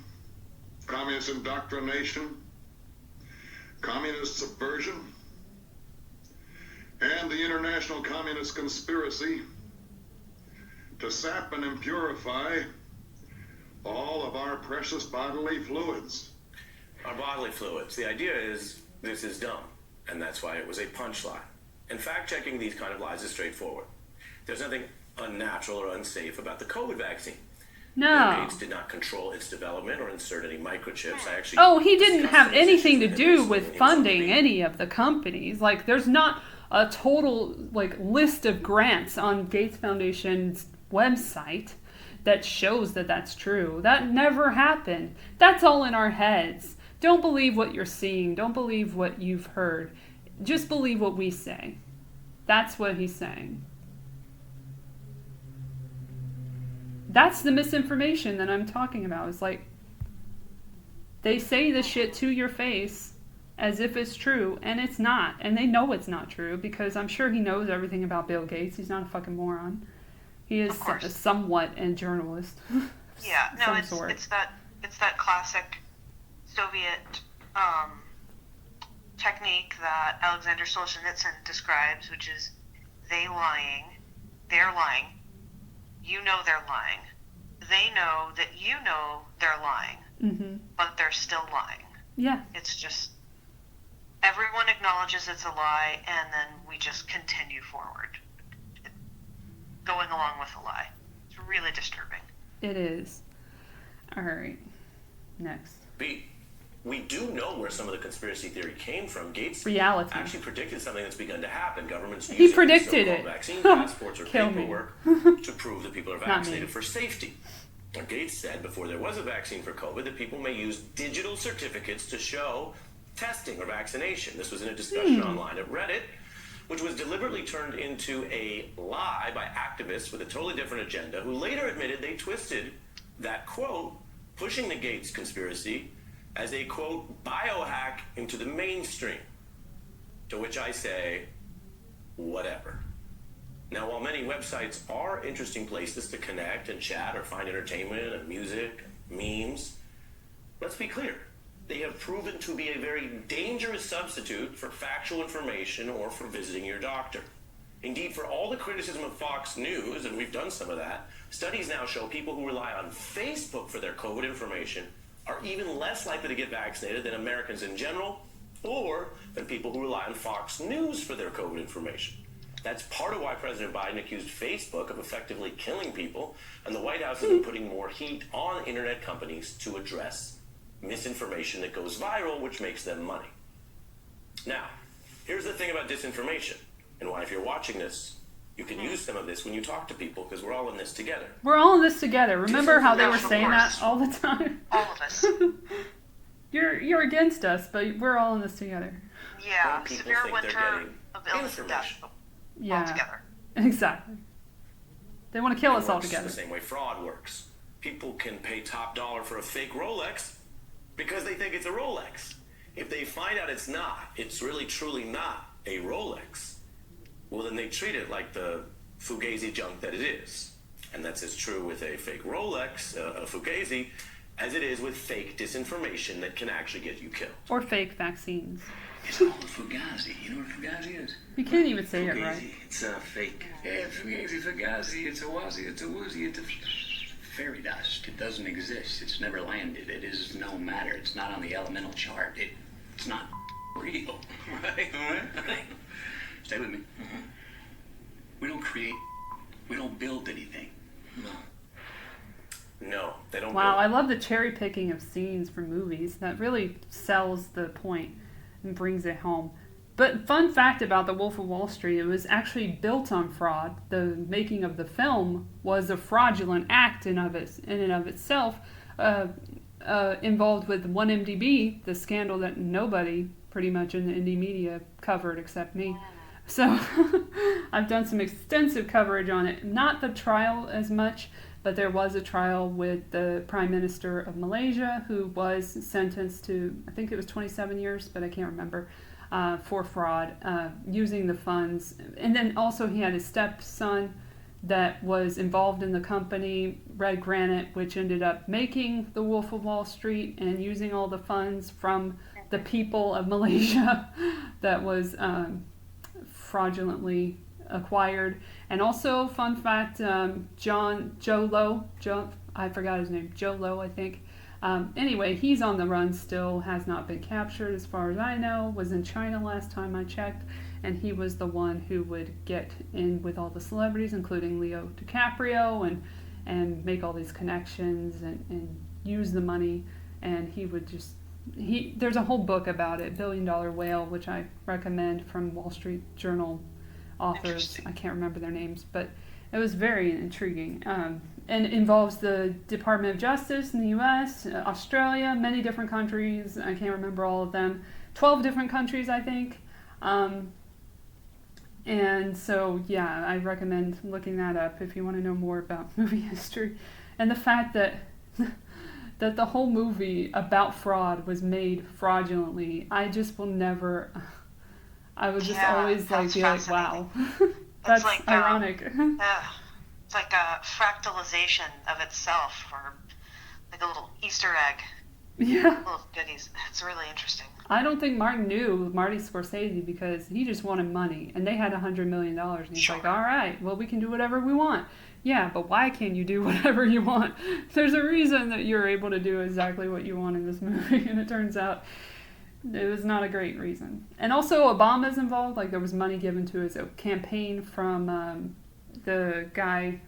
communist indoctrination, communist subversion, and the international communist conspiracy to sap and impurify all of our precious bodily fluids. Our bodily fluids. The idea is this is dumb, and that's why it was a punchline. And fact-checking these kind of lies is straightforward. There's nothing unnatural or unsafe about the COVID vaccine. No. Bill Gates did not control its development or insert any microchips. He didn't have anything to do with funding any of the companies. Like, there's not a total like list of grants on Gates Foundation's website that shows that that's true. That never happened. That's all in our heads. Don't believe what you're seeing. Don't believe what you've heard. Just believe what we say. That's what he's saying. That's the misinformation that I'm talking about. It's like they say this shit to your face as if it's true, and it's not. And they know it's not true because I'm sure he knows everything about Bill Gates. He's not a fucking moron. He is somewhat a journalist. Yeah, no, it's that classic Soviet technique that Alexander Solzhenitsyn describes, which is they lying, they're lying, you know they're lying, they know that you know they're lying, but they're still lying. Yeah. It's just everyone acknowledges it's a lie, and then we just continue forward, going along with the lie. It's really disturbing. It is. All right. Next. We do know where some of the conspiracy theory came from. Gates actually predicted something that's begun to happen. Governments He predicted so-called it. vaccine passports or paperwork to prove that people are vaccinated for safety. Now, Gates said before there was a vaccine for COVID that people may use digital certificates to show testing or vaccination. This was in a discussion online at Reddit, which was deliberately turned into a lie by activists with a totally different agenda, who later admitted they twisted that quote, pushing the Gates conspiracy as a quote, biohack into the mainstream. To which I say, whatever. Now, while many websites are interesting places to connect and chat or find entertainment and music, memes, let's be clear. They have proven to be a very dangerous substitute for factual information or for visiting your doctor. Indeed, for all the criticism of Fox News, and we've done some of that, studies now show people who rely on Facebook for their COVID information are even less likely to get vaccinated than Americans in general, or than people who rely on Fox News for their COVID information. That's part of why President Biden accused Facebook of effectively killing people, and the White House has been putting more heat on internet companies to address misinformation that goes viral, which makes them money. Now, here's the thing about disinformation, and why if you're watching this, you can use some of this when you talk to people, because we're all in this together. We're all in this together. Remember how they were saying that all the time? All of us. You're against us, but we're all in this together. Yeah, severe winter of illness and death altogether. Exactly. They want to kill us all together. It's the same way fraud works. People can pay top dollar for a fake Rolex because they think it's a Rolex. If they find out it's not, it's really truly not a Rolex, well, then they treat it like the Fugazi junk that it is. And that's as true with a fake Rolex, a Fugazi, as it is with fake disinformation that can actually get you killed. Or fake vaccines. It's all a Fugazi. You know what a Fugazi is? You can't even say it right. It's a fake. Yeah, Fugazi, Fugazi. It's a Wazi. It's a Woozy. It's a fairy dust. It doesn't exist. It's never landed. It is no matter. It's not on the elemental chart. It's not real. Right? All right? Stay with me. We don't create. We don't build anything. No, they don't. Wow, I love the cherry picking of scenes from movies. That really sells the point and brings it home. But fun fact about The Wolf of Wall Street, it was actually built on fraud. The making of the film was a fraudulent act in and of itself, involved with 1MDB, the scandal that nobody pretty much in the indie media covered except me. So I've done some extensive coverage on it. Not the trial as much, but there was a trial with the Prime Minister of Malaysia who was sentenced to, I think it was 27 years, but I can't remember, for fraud, using the funds. And then also he had his stepson that was involved in the company, Red Granite, which ended up making The Wolf of Wall Street and using all the funds from the people of Malaysia that was fraudulently acquired. And also, fun fact, Joe Low, I forgot his name, Joe Low, I think. Anyway, he's on the run still, has not been captured as far as I know, was in China last time I checked, and he was the one who would get in with all the celebrities, including Leo DiCaprio, and make all these connections and use the money, and he would just there's a whole book about it, Billion Dollar Whale, which I recommend, from Wall Street Journal authors. I can't remember their names, but it was very intriguing. And it involves the Department of Justice in the U.S., Australia, many different countries. I can't remember all of them. 12 different countries, I think. And so, yeah, I recommend looking that up if you want to know more about movie history. And the fact that that the whole movie about fraud was made fraudulently, I just will never... I would just always be like, wow, that's like, ironic. It's like a fractalization of itself, or like a little Easter egg. Yeah. Little goodies. It's really interesting. I don't think Martin knew Marty Scorsese, because he just wanted money, and they had $100 million, and he's like, all right, well, we can do whatever we want. Yeah, but why can't you do whatever you want? There's a reason that you're able to do exactly what you want in this movie, and it turns out it was not a great reason. And also Obama's involved. Like, there was money given to his campaign from the guy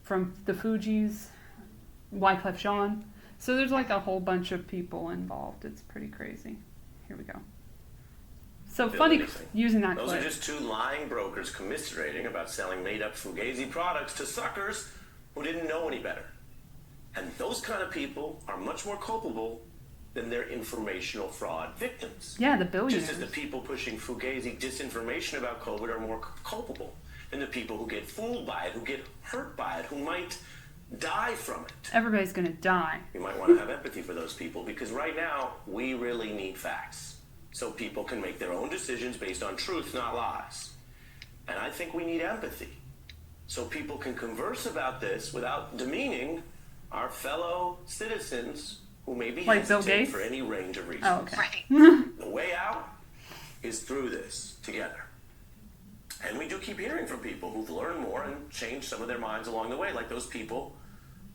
from the Fugees, Wyclef Jean. So there's like a whole bunch of people involved. It's pretty crazy. Here we go. So funny using that Those clip. are just two lying brokers commiserating about selling made-up Fugazi products to suckers who didn't know any better. And those kind of people are much more culpable than their informational fraud victims. Yeah, the billionaires. Just as the people pushing Fugazi disinformation about COVID are more culpable than the people who get fooled by it, who get hurt by it, who might die from it. Everybody's going to die. You might want to have empathy for those people, because right now we really need facts so people can make their own decisions based on truth, not lies. And I think we need empathy so people can converse about this without demeaning our fellow citizens who may be like Bill hesitant Gates? for any range of reasons. Oh, okay. Right. The way out is through this together. And we do keep hearing from people who've learned more and changed some of their minds along the way, like those people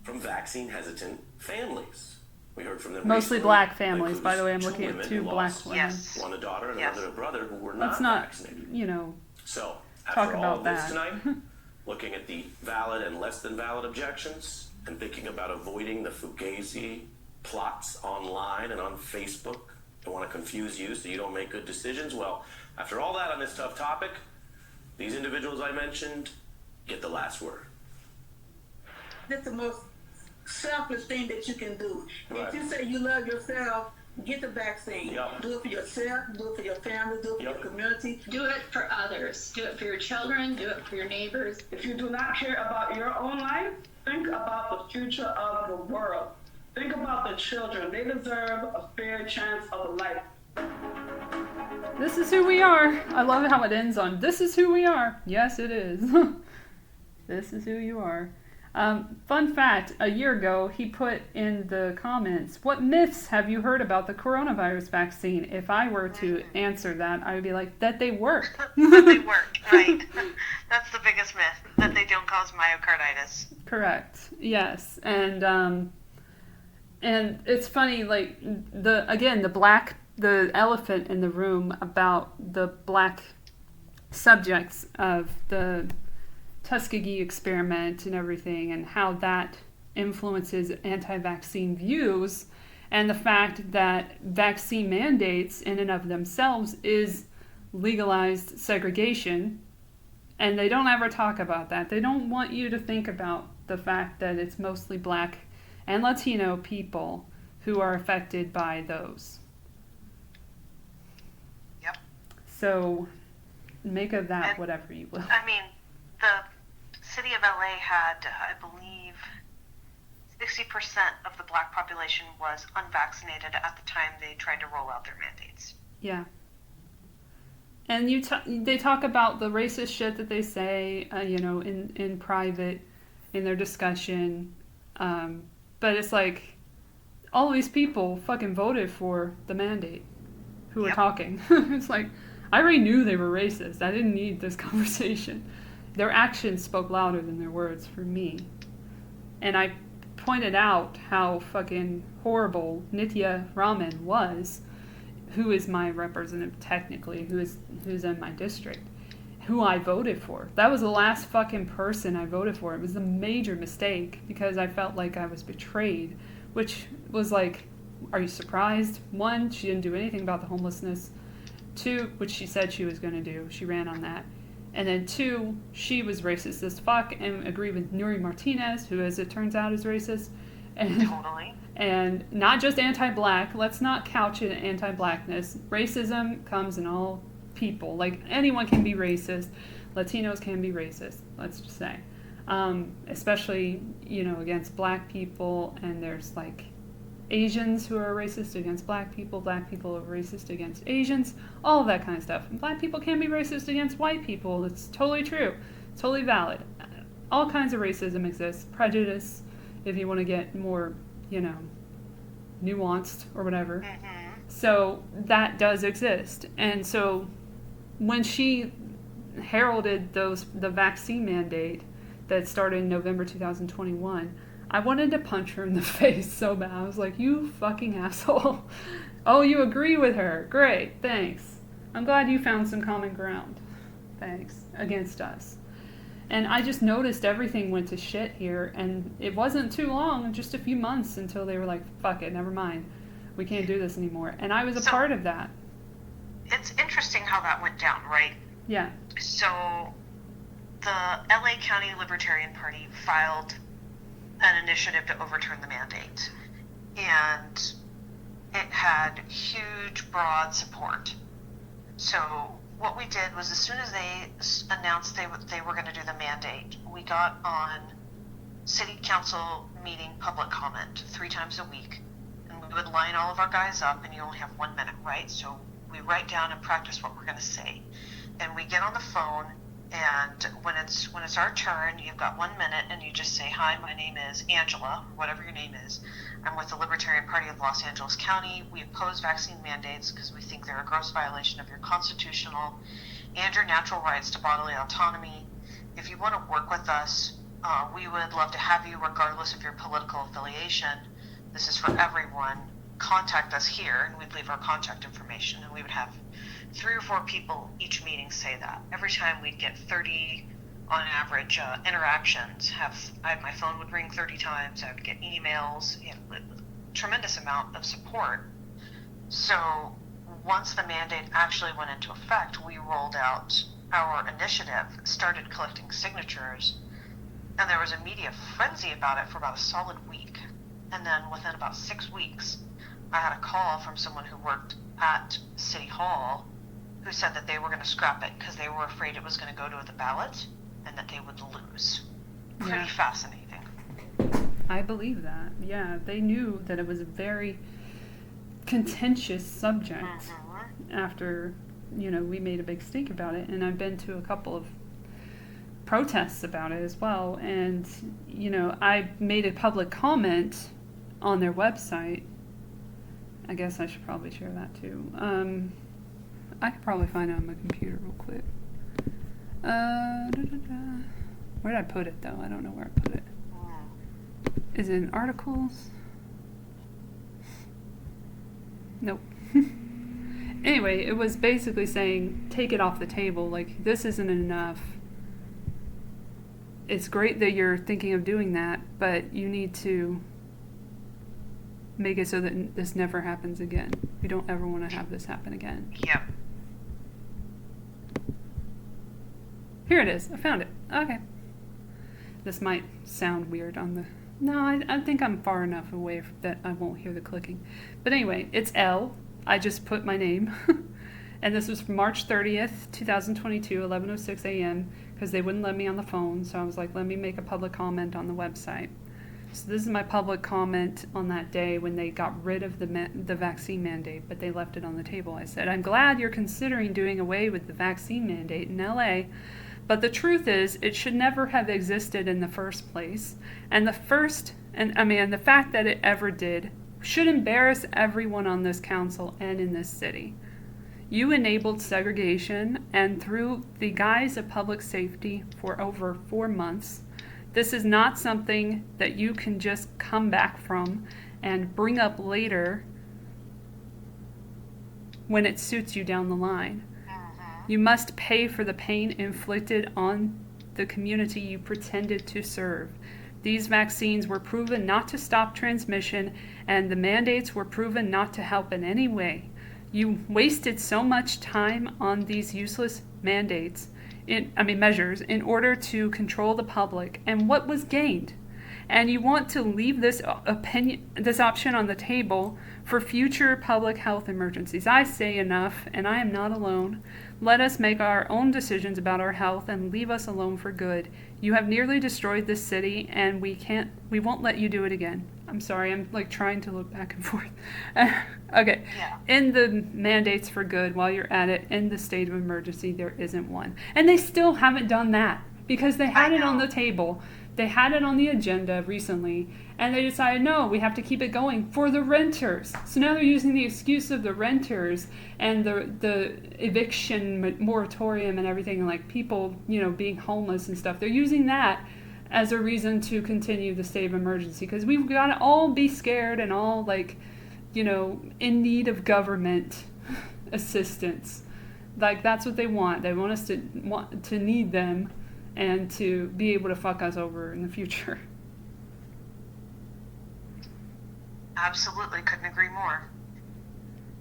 from vaccine-hesitant families. We heard from them Mostly recently, black families. like By the way, I'm two looking at women two who black lost women. Yes. one a daughter and Yes. another a brother who were Let's not not, vaccinated. So, talk after all about of this that. tonight, looking at the valid and less than valid objections, and thinking about avoiding the Fugazi plots online and on Facebook that want to confuse you so you don't make good decisions, well, after all that on this tough topic, these individuals I mentioned get the last word. That's the most selfless thing that you can do. Right. If you say you love yourself, get the vaccine. Yep. Do it for yourself, do it for your family, do it for your community. Do it for others. Do it for your children. Do it for your neighbors. If you do not care about your own life, think about the future of the world. Think about the children. They deserve a fair chance of a life. This is who we are. I love how it ends on, this is who we are. Yes, it is. This is who you are. Fun fact, a year ago, he put in the comments, what myths have you heard about the coronavirus vaccine? If I were to answer that, I would be like, that they work. That they work, right. That's the biggest myth, that they don't cause myocarditis. Correct. Yes. And it's funny, like, the elephant in the room about the black subjects of the Tuskegee experiment and everything, and how that influences anti-vaccine views, and the fact that vaccine mandates in and of themselves is legalized segregation, and they don't ever talk about that. They don't want you to think about the fact that it's mostly black and Latino people who are affected by those. Yep. So make of that whatever you will. I mean, the city of LA had, I believe, 60% of the black population was unvaccinated at the time they tried to roll out their mandates. Yeah. And they talk about the racist shit that they say, in private, in their discussion. But it's like, all these people fucking voted for the mandate who are talking. It's like, I already knew they were racist. I didn't need this conversation. Their actions spoke louder than their words for me. And I pointed out how fucking horrible Nitya Raman was, who is my representative technically, who's in my district, who I voted for. That was the last fucking person I voted for. It was a major mistake because I felt like I was betrayed, which was like are you surprised? One, she didn't do anything about the homelessness. Two, which she said she was going to do. She ran on that. And then two, she was racist as fuck and agreed with Nuri Martinez, who, as it turns out, is racist. And, Totally. and not just anti-black. Let's not couch it in anti-blackness. Racism comes in all people. Like, anyone can be racist. Latinos can be racist, let's just say. Especially, you know, against black people. And there's, like, Asians who are racist against black people are racist against Asians, all of that kind of stuff. And black people can be racist against white people. It's totally true. It's totally valid. All kinds of racism exists. Prejudice, if you want to get more, you know, nuanced or whatever. So that does exist. And so when she heralded the vaccine mandate that started in November 2021, I wanted to punch her in the face so bad. I was like, you fucking asshole. Oh, you agree with her. Great, thanks. I'm glad you found some common ground. Thanks. Against us. And I just noticed everything went to shit here, and it wasn't too long, just a few months, until they were like, fuck it, never mind. We can't do this anymore. And I was a part of that. It's interesting how that went down, right? Yeah. So the LA County Libertarian Party filed an initiative to overturn the mandate, and it had huge, broad support. So what we did was, as soon as they announced they were going to do the mandate, we got on city council meeting public comment 3 times a week, and we would line all of our guys up, and you only have 1 minute, right? So we write down and practice what we're going to say, and we get on the phone. And when it's our turn, you've got 1 minute, and you just say, hi, my name is Angela, whatever your name is. I'm with the Libertarian Party of Los Angeles County. We oppose vaccine mandates because we think they're a gross violation of your constitutional and your natural rights to bodily autonomy. If you want to work with us, we would love to have you regardless of your political affiliation. This is for everyone. Contact us here, and we'd leave our contact information, and we would have 3 or 4 people each meeting say that. Every time we'd get 30, on average, interactions. My phone would ring 30 times. I would get emails. Tremendous amount of support. So once the mandate actually went into effect, we rolled out our initiative, started collecting signatures, and there was a media frenzy about it for about a solid week. And then within about 6 weeks, I had a call from someone who worked at City Hall who said that they were going to scrap it because they were afraid it was going to go to the ballot and that they would lose. Pretty fascinating. I believe that. Yeah, they knew that it was a very contentious subject after, you know, we made a big stink about it. And I've been to a couple of protests about it as well. And, you know, I made a public comment on their website. I guess I should probably share that too. I could probably find it on my computer real quick. Where did I put it, though? I don't know where I put it. Is it in articles? Nope. Anyway, it was basically saying, take it off the table. Like, this isn't enough. It's great that you're thinking of doing that, but you need to make it so that this never happens again. We don't ever want to have this happen again. Yep. Here it is. I found it. Okay. This might sound weird on the... No, I think I'm far enough away that I won't hear the clicking. But anyway, it's Elle. I just put my name. And this was March 30th, 2022, 11:06 a.m. because they wouldn't let me on the phone. So I was like, let me make a public comment on the website. So this is my public comment on that day when they got rid of the vaccine mandate, but they left it on the table. I said, I'm glad you're considering doing away with the vaccine mandate in LA, but the truth is it should never have existed in the first place. And the fact that it ever did should embarrass everyone on this council and in this city. You enabled segregation, and through the guise of public safety for over 4 months. This is not something that you can just come back from and bring up later when it suits you down the line. You must pay for the pain inflicted on the community you pretended to serve. These vaccines were proven not to stop transmission, and the mandates were proven not to help in any way. You wasted so much time on these useless measures in order to control the public, and what was gained? And you want to leave this option on the table for future public health emergencies. I say enough, and I am not alone. Let us make our own decisions about our health and leave us alone for good. You have nearly destroyed this city, and we won't let you do it again. I'm sorry, I'm like trying to look back and forth. Okay. Yeah. In the mandates for good, while you're at it, in the state of emergency, there isn't one. And they still haven't done that because they had it on the table. They had it on the agenda recently, and they decided, no, we have to keep it going for the renters. So now they're using the excuse of the renters and the eviction moratorium and everything, like people, being homeless and stuff. They're using that as a reason to continue the state of emergency, because we've got to all be scared and all in need of government assistance. Like, that's what they want. They want us to need them and to be able to fuck us over in the future. Absolutely, couldn't agree more.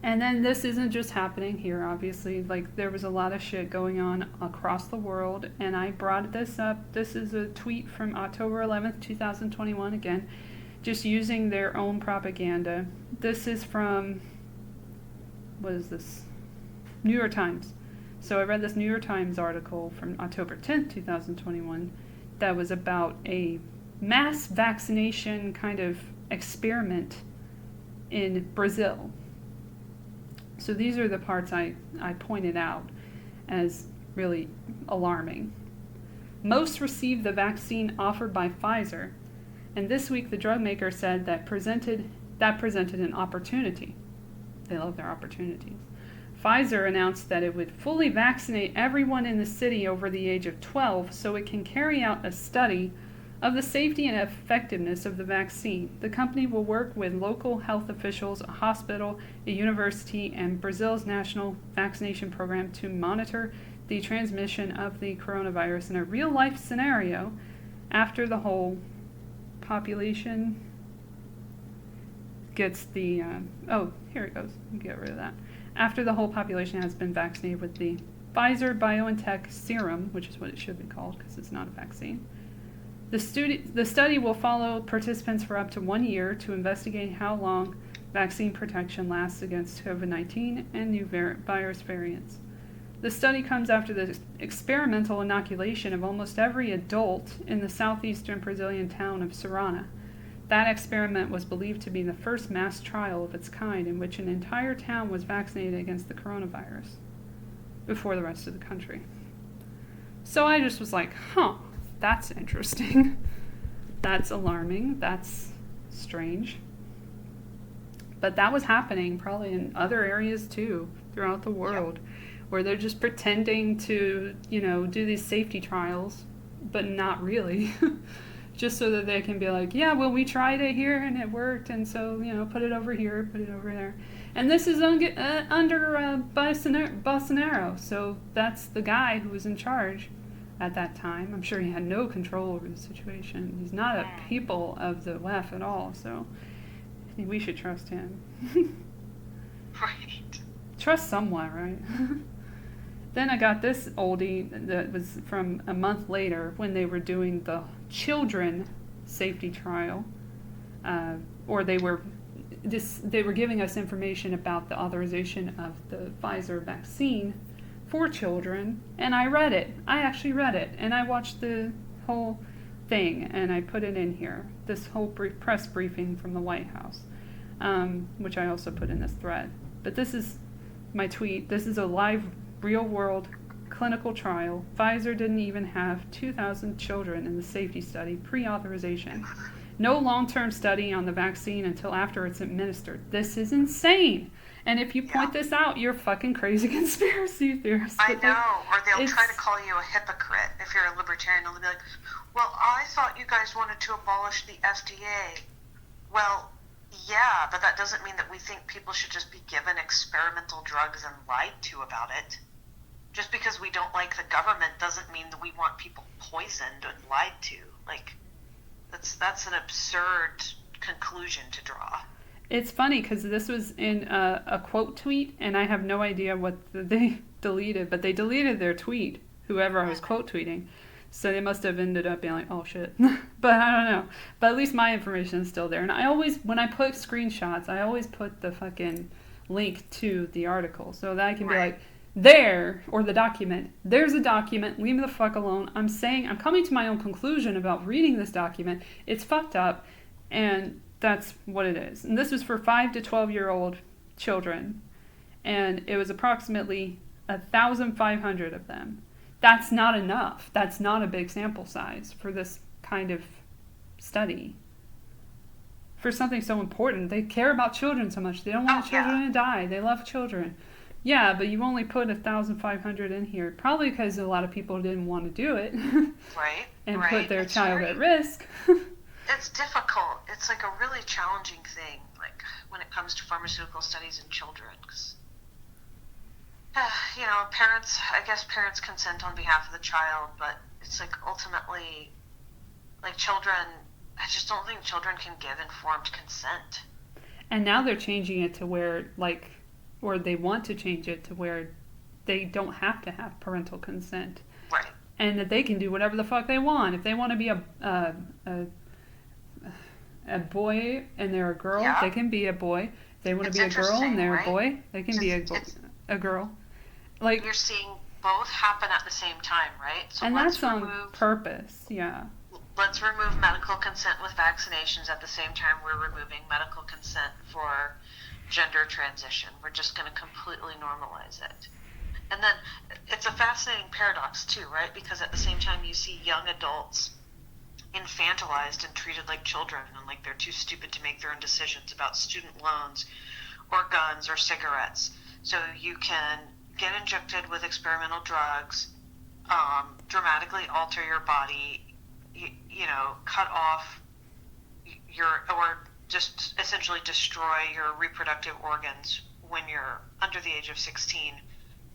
And then this isn't just happening here, obviously. Like, there was a lot of shit going on across the world, and I brought this up. This is a tweet from October 11th, 2021, again, just using their own propaganda. This is from, what is this? New York Times. So I read this New York Times article from October 10th, 2021, that was about a mass vaccination kind of experiment in Brazil. So these are the parts I pointed out as really alarming. Most received the vaccine offered by Pfizer, and this week the drug maker said that presented an opportunity. They love their opportunities. Pfizer announced that it would fully vaccinate everyone in the city over the age of 12 so it can carry out a study of the safety and effectiveness of the vaccine. The company will work with local health officials, a hospital, a university, and Brazil's national vaccination program to monitor the transmission of the coronavirus in a real-life scenario after the whole population gets the... here it goes. Get rid of that. After the whole population has been vaccinated with the Pfizer-BioNTech serum, which is what it should be called because it's not a vaccine. The study will follow participants for up to 1 year to investigate how long vaccine protection lasts against COVID-19 and new virus variants. The study comes after the experimental inoculation of almost every adult in the southeastern Brazilian town of Serrana. That experiment was believed to be the first mass trial of its kind in which an entire town was vaccinated against the coronavirus before the rest of the country. So I just was like, that's interesting. That's alarming. That's strange. But that was happening probably in other areas too throughout the world, where they're just pretending to, do these safety trials, but not really. Just so that they can be like, yeah, well, we tried it here and it worked, and so, put it over here, put it over there. And this is under Bolsonaro, so that's the guy who was in charge at that time. I'm sure he had no control over the situation. He's not a people of the left at all, so I think we should trust him. Right. Trust someone, right? Then I got this oldie that was from a month later when they were doing the children safety trial, or they were giving us information about the authorization of the Pfizer vaccine for children, and I read it. I actually read it, and I watched the whole thing, and I put it in here, this whole press briefing from the White House, which I also put in this thread. But this is my tweet. This is a live, real-world clinical trial. Pfizer didn't even have 2,000 children in the safety study pre-authorization. No long-term study on the vaccine until after it's administered. This is insane. And if you point this out, you're fucking crazy conspiracy theorist. I know, or they'll try to call you a hypocrite if you're a libertarian. They'll be like, well, I thought you guys wanted to abolish the FDA. Well, yeah, but that doesn't mean that we think people should just be given experimental drugs and lied to about it. Just because we don't like the government doesn't mean that we want people poisoned and lied to. Like, that's that's an absurd conclusion to draw. It's funny because this was in a quote tweet, and I have no idea what they deleted, but they deleted their tweet, whoever I was quote tweeting. So they must have ended up being like, oh shit. But I don't know. But at least my information is still there. And I always, when I put screenshots, I always put the fucking link to the article so that I can be like, there, or the document, there's a document, leave me the fuck alone. I'm coming to my own conclusion about reading this document. It's fucked up, and that's what it is. And this was for 5 to 12-year-old children, and it was approximately 1,500 of them. That's not enough. That's not a big sample size for this kind of study. For something so important. They care about children so much. They don't want children to die. They love children. Yeah, but you only put 1,500 in here. Probably because a lot of people didn't want to do it. Right. And put their child at risk. It's difficult. It's like a really challenging thing, like when it comes to pharmaceutical studies in children. 'Cause, you know, parents consent on behalf of the child, but it's like ultimately, like children, I just don't think children can give informed consent. And now they're changing it to where, like, or they want to change it to where they don't have to have parental consent. Right. And that they can do whatever the fuck they want. If they want to be a boy and they're a girl, they can be a boy. If they want to be a girl and they're a boy, they can be a girl. Like, you're seeing both happen at the same time, right? So and that's on purpose, yeah. Let's remove medical consent with vaccinations at the same time we're removing medical consent for gender transition. We're just going to completely normalize it. And then it's a fascinating paradox too, right? Because at the same time you see young adults infantilized and treated like children, and like they're too stupid to make their own decisions about student loans or guns or cigarettes. So you can get injected with experimental drugs, dramatically alter your body, you know, cut off or just essentially destroy your reproductive organs when you're under the age of 16.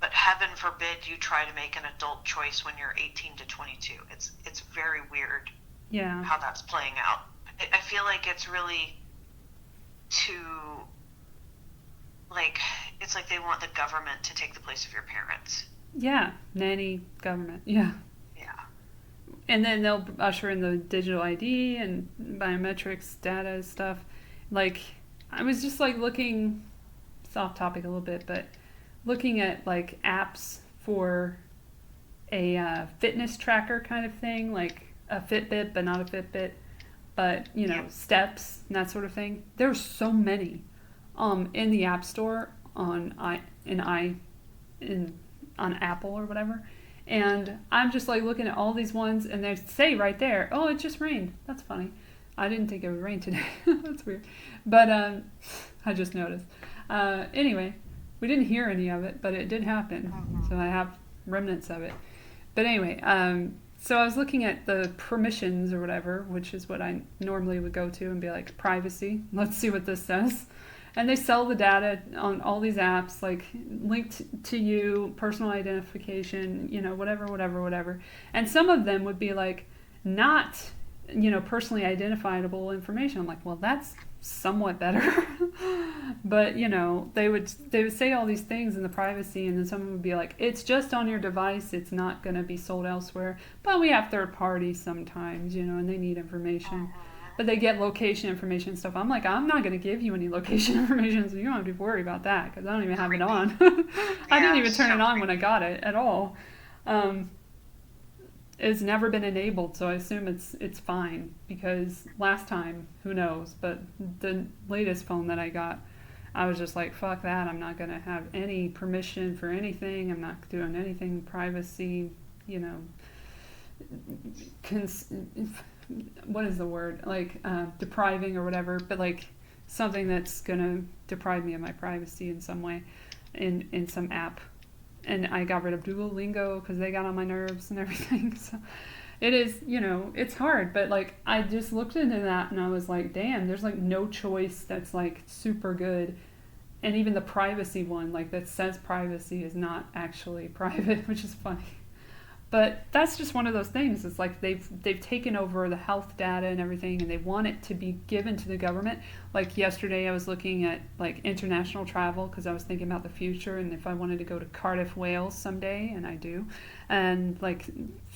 But heaven forbid you try to make an adult choice when you're 18 to 22. It's very weird how that's playing out. I feel like it's really like, it's like they want the government to take the place of your parents. Yeah, nanny government, yeah. And then they'll usher in the digital ID and biometrics data stuff. Like, I was just like looking, it's off topic a little bit, but looking at like apps for a fitness tracker kind of thing, like a Fitbit, but not a Fitbit, but you know, steps and that sort of thing. There's so many in the App Store on Apple or whatever. And I'm just like looking at all these ones, and they say right there, oh, it just rained. That's funny. I didn't think it would rain today. That's weird. But I just noticed. Anyway, we didn't hear any of it, but it did happen. So I have remnants of it. But anyway, so I was looking at the permissions or whatever, which is what I normally would go to and be like, privacy. Let's see what this says. And they sell the data on all these apps, like linked to you, personal identification, you know, whatever. And some of them would be like not, you know, personally identifiable information. I'm like, well, that's somewhat better. But, you know, they would say all these things in the privacy, and then someone would be like, it's just on your device. It's not going to be sold elsewhere. But we have third parties sometimes, you know, and they need information. But they get location information and stuff. I'm like, I'm not going to give you any location information, so you don't have to worry about that, because I don't even have it on. I didn't even turn it on when I got it at all. It's never been enabled, so I assume it's fine, because last time, who knows, but the latest phone that I got, I was just like, fuck that. I'm not going to have any permission for anything. I'm not doing anything privacy, you know, what is the word, like depriving or whatever, but like something that's gonna deprive me of my privacy in some way in some app. And I got rid of Duolingo because they got on my nerves and everything. So it is, you know, it's hard, but like I just looked into that and I was like, damn, there's like no choice that's like super good. And even the privacy one, like that says privacy, is not actually private, which is funny. But that's just one of those things. It's like they've taken over the health data and everything, and they want it to be given to the government. Like yesterday, I was looking at like international travel because I was thinking about the future and if I wanted to go to Cardiff, Wales someday, and I do, and like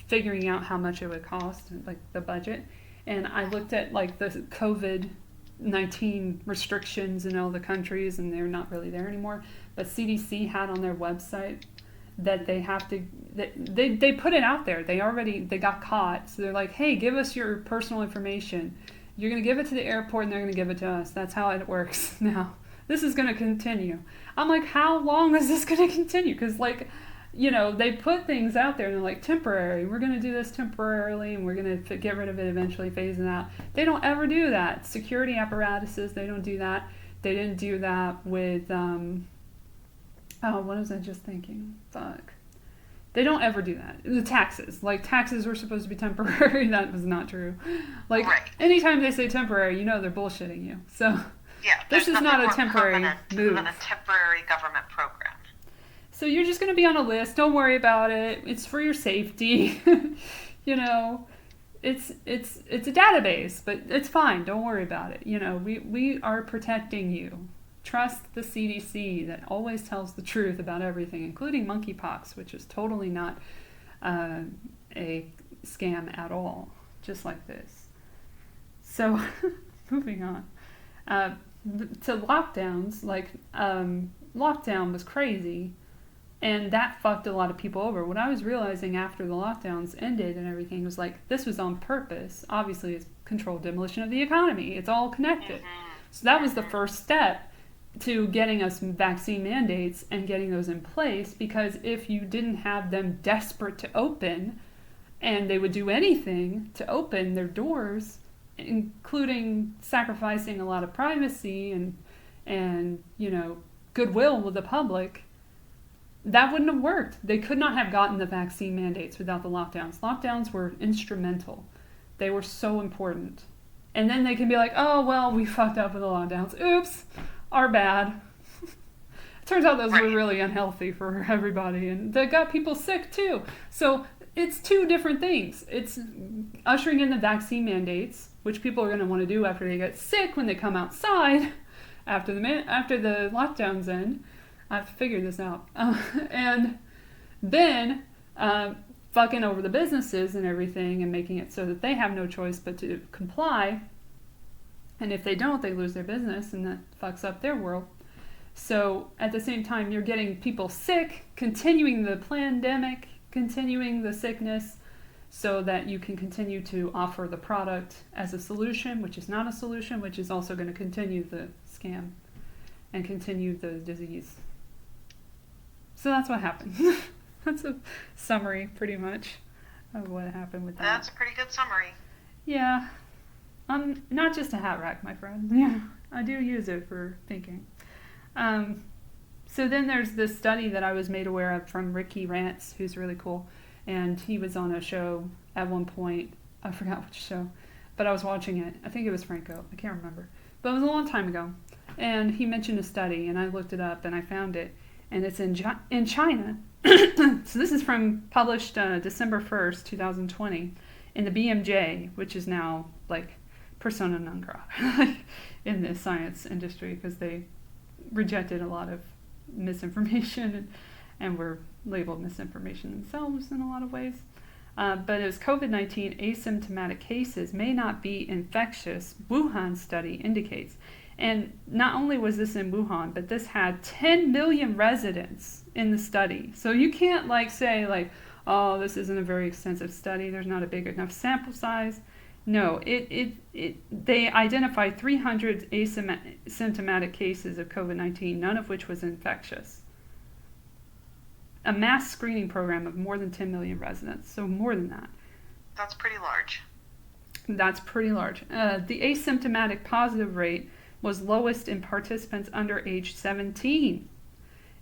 figuring out how much it would cost, like the budget. And I looked at like the COVID-19 restrictions in all the countries, and they're not really there anymore. But CDC had on their website that they have to, they put it out there. They got caught. So they're like, hey, give us your personal information. You're going to give it to the airport and they're going to give it to us. That's how it works now. This is going to continue. I'm like, how long is this going to continue? Because like, you know, they put things out there and they're like, temporary. We're going to do this temporarily and we're going to get rid of it eventually, phase it out. They don't ever do that. Security apparatuses, they don't do that. They didn't do that with, what was I just thinking? Fuck. They don't ever do that. The taxes. Like, taxes were supposed to be temporary. That was not true. Like, anytime they say temporary, you know they're bullshitting you. So, yeah, this is not a temporary move. Than a temporary government program. So you're just going to be on a list. Don't worry about it. It's for your safety. You know, it's a database, but it's fine. Don't worry about it. You know, we are protecting you. Trust the CDC that always tells the truth about everything, including monkeypox, which is totally not a scam at all, just like this. So, moving on. To lockdowns, like, lockdown was crazy, and that fucked a lot of people over. What I was realizing after the lockdowns ended and everything was like, this was on purpose. Obviously, it's controlled demolition of the economy. It's all connected. So that was the first step to getting us vaccine mandates and getting those in place, because if you didn't have them desperate to open, and they would do anything to open their doors, including sacrificing a lot of privacy and you know, goodwill with the public, that wouldn't have worked. They could not have gotten the vaccine mandates without the lockdowns. Lockdowns were instrumental. They were so important. And then they can be like, oh, well, we fucked up with the lockdowns. Oops. Our bad. Turns out those were really unhealthy for everybody, and they got people sick too. So it's two different things. It's ushering in the vaccine mandates, which people are going to want to do after they get sick when they come outside, after the lockdowns end. I have to figure this out. And then fucking over the businesses and everything and making it so that they have no choice but to comply. And if they don't, they lose their business, and that fucks up their world. So at the same time, you're getting people sick, continuing the pandemic, continuing the sickness, so that you can continue to offer the product as a solution, which is not a solution, which is also going to continue the scam and continue the disease. So that's what happened. That's a summary, pretty much, of what happened with that. That's a pretty good summary. Yeah. I'm not just a hat rack, my friend. Yeah, I do use it for thinking. So then there's this study that I was made aware of from Ricky Rants, who's really cool. And he was on a show at one point. I forgot which show, but I was watching it. I think it was Franco. I can't remember. But it was a long time ago. And he mentioned a study, and I looked it up, and I found it. And it's in China. So this is published December 1st, 2020, in the BMJ, which is now, like, persona non grata in the science industry, because they rejected a lot of misinformation and were labeled misinformation themselves in a lot of ways. But it was COVID-19 asymptomatic cases may not be infectious, Wuhan study indicates. And not only was this in Wuhan, but this had 10 million residents in the study. So you can't say oh, this isn't a very extensive study, there's not a big enough sample size. No, they identified 300 asymptomatic cases of COVID-19, none of which was infectious. A mass screening program of more than 10 million residents, so more than that. That's pretty large. That's pretty large. The asymptomatic positive rate was lowest in participants under age 17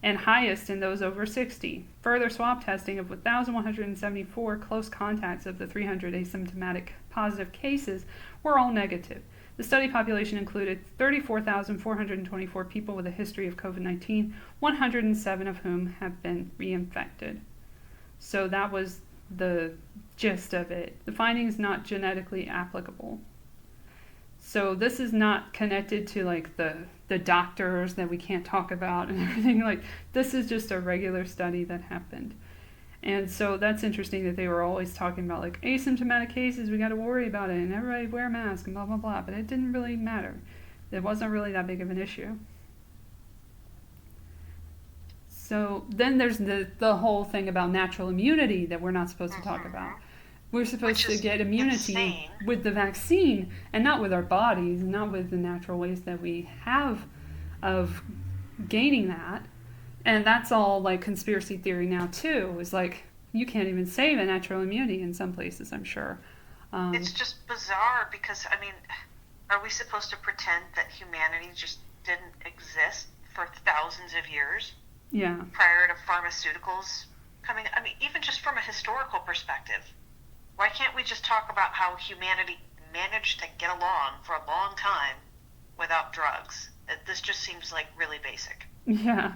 and highest in those over 60. Further swab testing of 1,174 close contacts of the 300 asymptomatic positive cases were all negative. The study population included 34,424 people with a history of COVID-19, 107 of whom have been reinfected. So that was the gist of it. The finding is not genetically applicable. So this is not connected to like the doctors that we can't talk about and everything. Like, this is just a regular study that happened. And so that's interesting that they were always talking about like asymptomatic cases, we got to worry about it, and everybody wear a mask and blah, blah, blah. But it didn't really matter. It wasn't really that big of an issue. So then there's the whole thing about natural immunity that we're not supposed to talk about. We're supposed to get immunity with the vaccine and not with our bodies, not with the natural ways that we have of gaining that. And that's all like conspiracy theory now too. Is like you can't even save a natural immunity in some places, I'm sure. It's just bizarre because, I mean, are we supposed to pretend that humanity just didn't exist for thousands of years? Yeah. Prior to pharmaceuticals coming, I mean, even just from a historical perspective, why can't we just talk about how humanity managed to get along for a long time without drugs? This just seems like really basic. Yeah.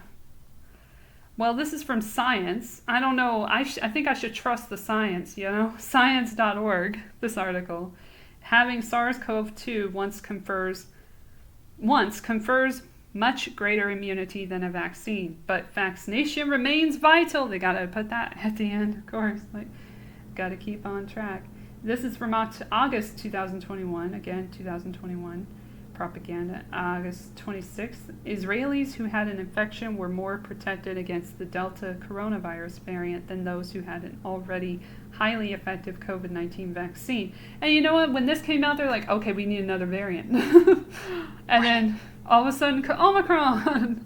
Well, this is from Science. I don't know. I think I should trust the science, you know? Science.org, this article. Having SARS-CoV-2 once confers much greater immunity than a vaccine, but vaccination remains vital. They gotta put that at the end, of course. Like, gotta keep on track. This is from August 2021. Again, 2021 propaganda. August 26th. Israelis who had an infection were more protected against the Delta coronavirus variant than those who had an already highly effective COVID-19 vaccine. And you know what? When this came out, they're like, okay, we need another variant. And then all of a sudden, Omicron.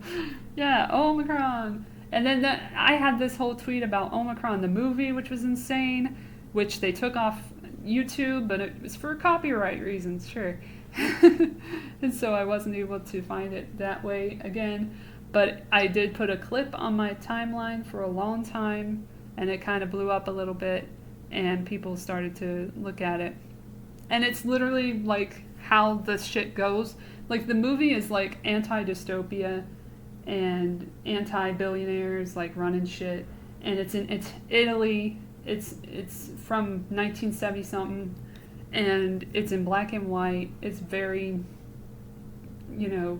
Yeah, Omicron. And then I had this whole tweet about Omicron, the movie, which was insane, which they took off YouTube, but it was for copyright reasons, sure. And so I wasn't able to find it that way again. But I did put a clip on my timeline for a long time, and it kind of blew up a little bit, and people started to look at it. And it's literally like how the shit goes. Like, the movie is like anti-dystopia and anti-billionaires like running shit, and it's Italy. It's from 1970 something, and it's in black and white. It's very, you know,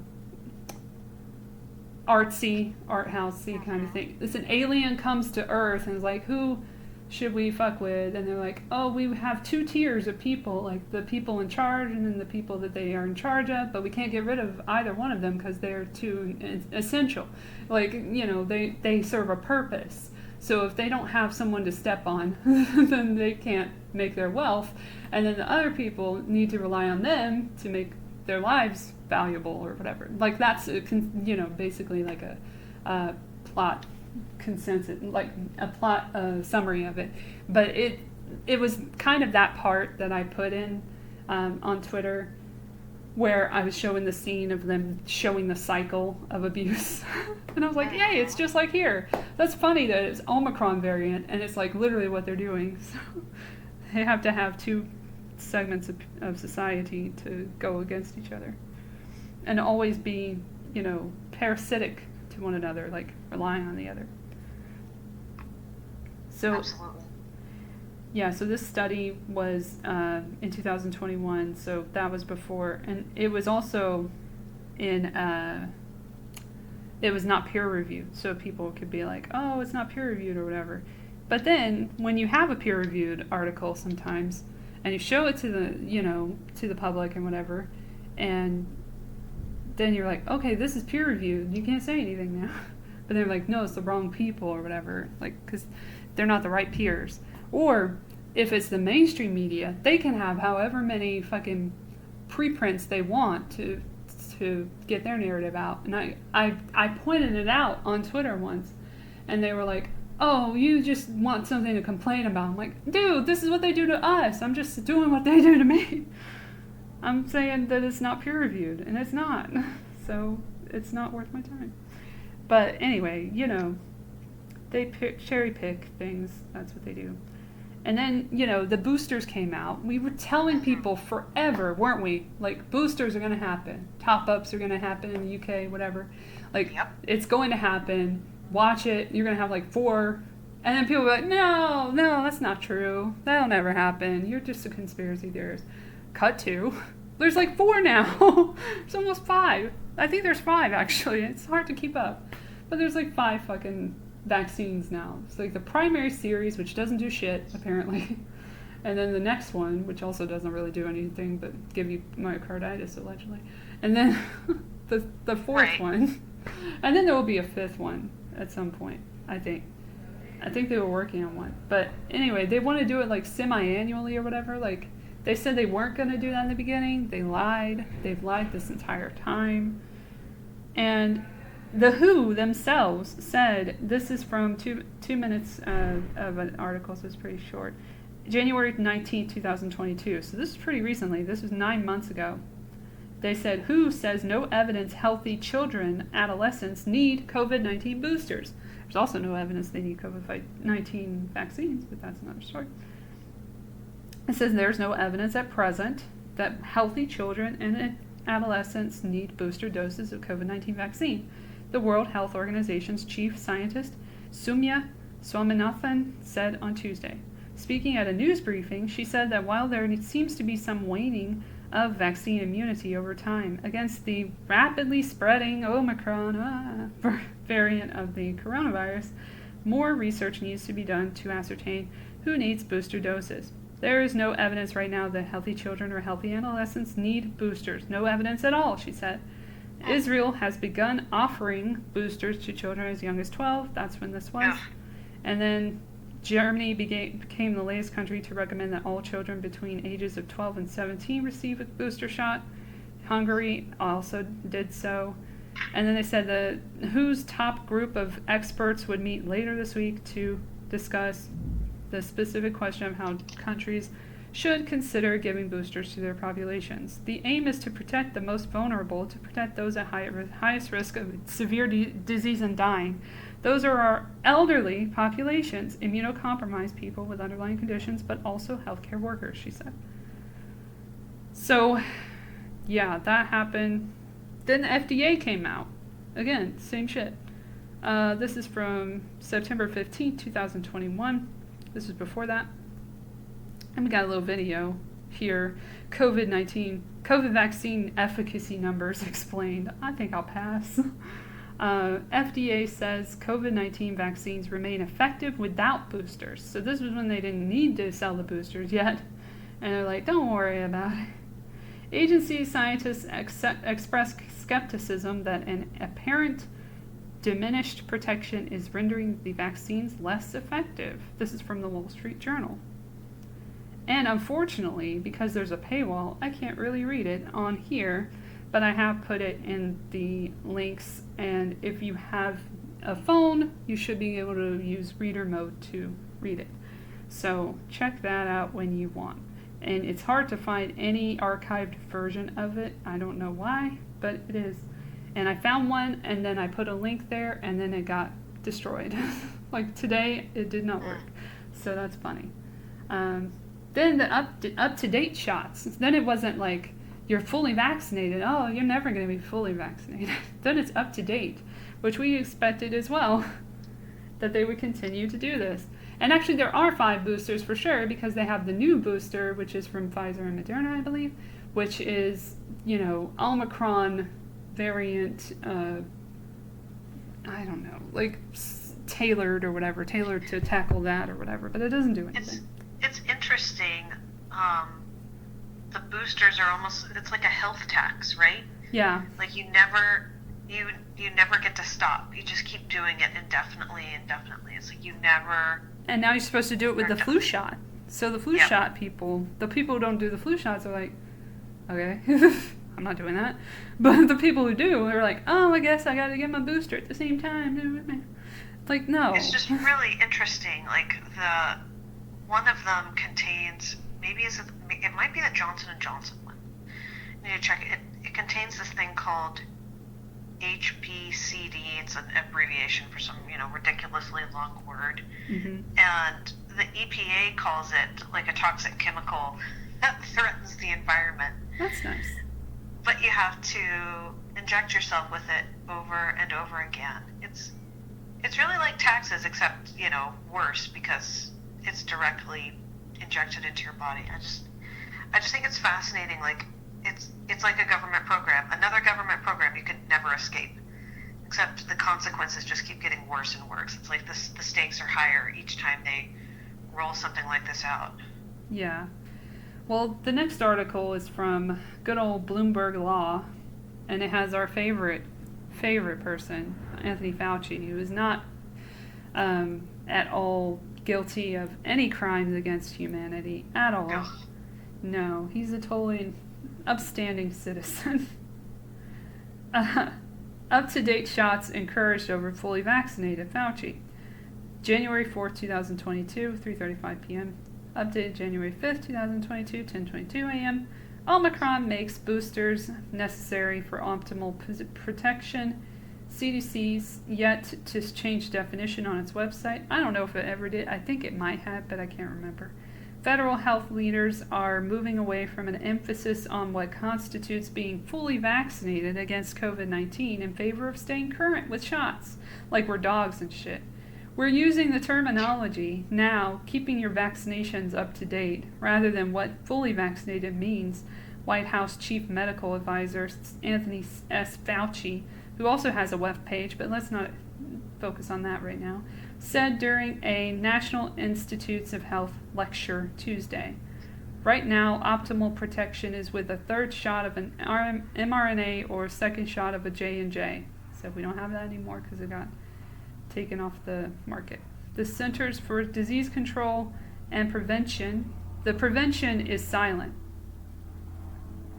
artsy, art housey kind of thing. It's an alien comes to Earth and is like, who should we fuck with? And they're like, oh, we have two tiers of people, like the people in charge and then the people that they are in charge of, but we can't get rid of either one of them because they're too essential. Like, you know, they serve a purpose. So if they don't have someone to step on, then they can't make their wealth. And then the other people need to rely on them to make their lives valuable or whatever. Like, that's, you know, basically like a plot consensus, like a plot summary of it. But it was kind of that part that I put in on Twitter, where I was showing the scene of them showing the cycle of abuse. And I was like, yay, it's just like here. That's funny that it's Omicron variant, and it's like literally what they're doing. So they have to have two segments of society to go against each other. And always be, you know, parasitic to one another, like relying on the other. So, absolutely. Yeah, so this study was in 2021, so that was before, and it was also in, it was not peer-reviewed, so people could be like, oh, it's not peer-reviewed or whatever. But then, when you have a peer-reviewed article sometimes, and you show it to the, you know, to the public and whatever, and then you're like, okay, this is peer-reviewed, you can't say anything now. But they're like, no, it's the wrong people or whatever, like, because they're not the right peers. Or if it's the mainstream media, they can have however many fucking preprints they want to get their narrative out. And I pointed it out on Twitter once, and they were like, oh, you just want something to complain about. I'm like, dude, this is what they do to us. I'm just doing what they do to me. I'm saying that it's not peer-reviewed, and it's not. So it's not worth my time. But anyway, you know, they cherry-pick things. That's what they do. And then, you know, the boosters came out. We were telling people forever, weren't we? Like, boosters are going to happen. Top-ups are going to happen in the UK, whatever. Like, It's going to happen. Watch it. You're going to have, like, 4 And then people were like, no, that's not true. That'll never happen. You're just a conspiracy theorist. Cut to. There's like 4 now. There's almost 5. I think there's 5, actually. It's hard to keep up. But there's like 5 fucking vaccines now. It's like the primary series, which doesn't do shit, apparently. And then the next one, which also doesn't really do anything but give you myocarditis, allegedly. And then the fourth one. And then there will be a 5th one at some point, I think. I think they were working on one. But anyway, they want to do it like semi-annually or whatever. Like, they said they weren't going to do that in the beginning. They lied. They've lied this entire time. And the WHO themselves said, this is from 2 minutes of an article, so it's pretty short. January 19, 2022. So this is pretty recently. This was 9 months ago. They said, WHO says no evidence healthy children, adolescents need COVID-19 boosters. There's also no evidence they need COVID-19 vaccines, but that's another story. It says there's no evidence at present that healthy children and adolescents need booster doses of COVID-19 vaccine. The World Health Organization's chief scientist, Soumya Swaminathan, said on Tuesday. Speaking at a news briefing, she said that while there seems to be some waning of vaccine immunity over time against the rapidly spreading Omicron variant of the coronavirus, more research needs to be done to ascertain who needs booster doses. There is no evidence right now that healthy children or healthy adolescents need boosters. No evidence at all, she said. Israel has begun offering boosters to children as young as 12. That's when this was. And then Germany became the latest country to recommend that all children between ages of 12 and 17 receive a booster shot. Hungary also did so. And then they said the WHO's top group of experts would meet later this week to discuss the specific question of how countries should consider giving boosters to their populations. The aim is to protect the most vulnerable, to protect those at highest risk of severe disease and dying. Those are our elderly populations, immunocompromised people with underlying conditions, but also healthcare workers, she said. So, yeah, that happened. Then the FDA came out. Again, same shit. This is from September 15, 2021. This is before that. And we got a little video here. COVID vaccine efficacy numbers explained. I think I'll pass. FDA says COVID-19 vaccines remain effective without boosters. So this was when they didn't need to sell the boosters yet. And they're like, don't worry about it. Agency scientists express skepticism that an apparent diminished protection is rendering the vaccines less effective. This is from the Wall Street Journal. And unfortunately, because there's a paywall, I can't really read it on here, but I have put it in the links, and if you have a phone, you should be able to use reader mode to read it. So check that out when you want. And it's hard to find any archived version of it. I don't know why, but it is. And I found one, and then I put a link there, and then it got destroyed. Like today, it did not work. So that's funny. Then the up-to-date shots. Then it wasn't like you're fully vaccinated. Oh, you're never going to be fully vaccinated. Then it's up-to-date, which we expected as well, that they would continue to do this. And actually there are 5 boosters for sure, because they have the new booster, which is from Pfizer and Moderna, I believe, which is, Omicron variant, I don't know, like tailored to tackle that or whatever, but it doesn't do anything. It's interesting. The boosters are almost, it's like a health tax, right? Yeah. Like you never get to stop. You just keep doing it indefinitely. It's like you never. And now you're supposed to do it with the flu shot. So the flu shot people, the people who don't do the flu shots are like, okay, I'm not doing that. But the people who do are like, oh, I guess I got to get my booster at the same time. Like, no. It's just really interesting. Like one of them contains, it might be the Johnson & Johnson one. You need to check it. It contains this thing called HPCD. It's an abbreviation for some, ridiculously long word. Mm-hmm. And the EPA calls it like a toxic chemical that threatens the environment. That's nice. But you have to inject yourself with it over and over again. It's It's really like taxes, except, worse because it's directly injected into your body. I just think it's fascinating. Like, it's like a government program, another government program you could never escape. Except the consequences just keep getting worse and worse. It's like the stakes are higher each time they roll something like this out. Yeah. Well, the next article is from good old Bloomberg Law, and it has our favorite person, Anthony Fauci, who is not at all guilty of any crimes against humanity at all. No, he's a totally upstanding citizen. Up-to-date shots encouraged over fully vaccinated. Fauci. January 4th, 2022, 3:35 p.m. Updated January 5th, 2022, 10:22 a.m. Omicron makes boosters necessary for optimal protection. CDC's yet to change definition on its website. I don't know if it ever did. I think it might have, but I can't remember. Federal health leaders are moving away from an emphasis on what constitutes being fully vaccinated against COVID-19 in favor of staying current with shots, like we're dogs and shit. We're using the terminology now, keeping your vaccinations up to date, rather than what fully vaccinated means. White House Chief Medical Advisor Anthony S. Fauci, who also has a web page, but let's not focus on that right now, said during a National Institutes of Health lecture Tuesday. Right now, optimal protection is with a third shot of an mRNA or a second shot of a J&J. So we don't have that anymore because it got taken off the market. The Centers for Disease Control and Prevention, the prevention is silent.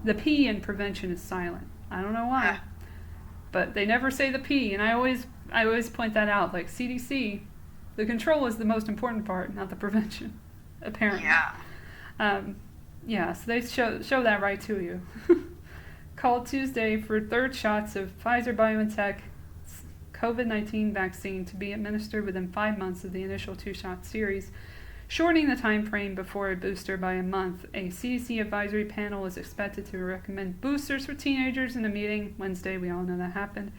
The P in prevention is silent. I don't know why, but they never say the P, and I always point that out. Like CDC, the control is the most important part, not the prevention, apparently. So they show that right to you. Called Tuesday for third shots of Pfizer-BioNTech COVID-19 vaccine to be administered within 5 months of the initial 2-shot series, shortening the time frame before a booster by a month. A CDC advisory panel is expected to recommend boosters for teenagers in a meeting Wednesday. We all know that happened.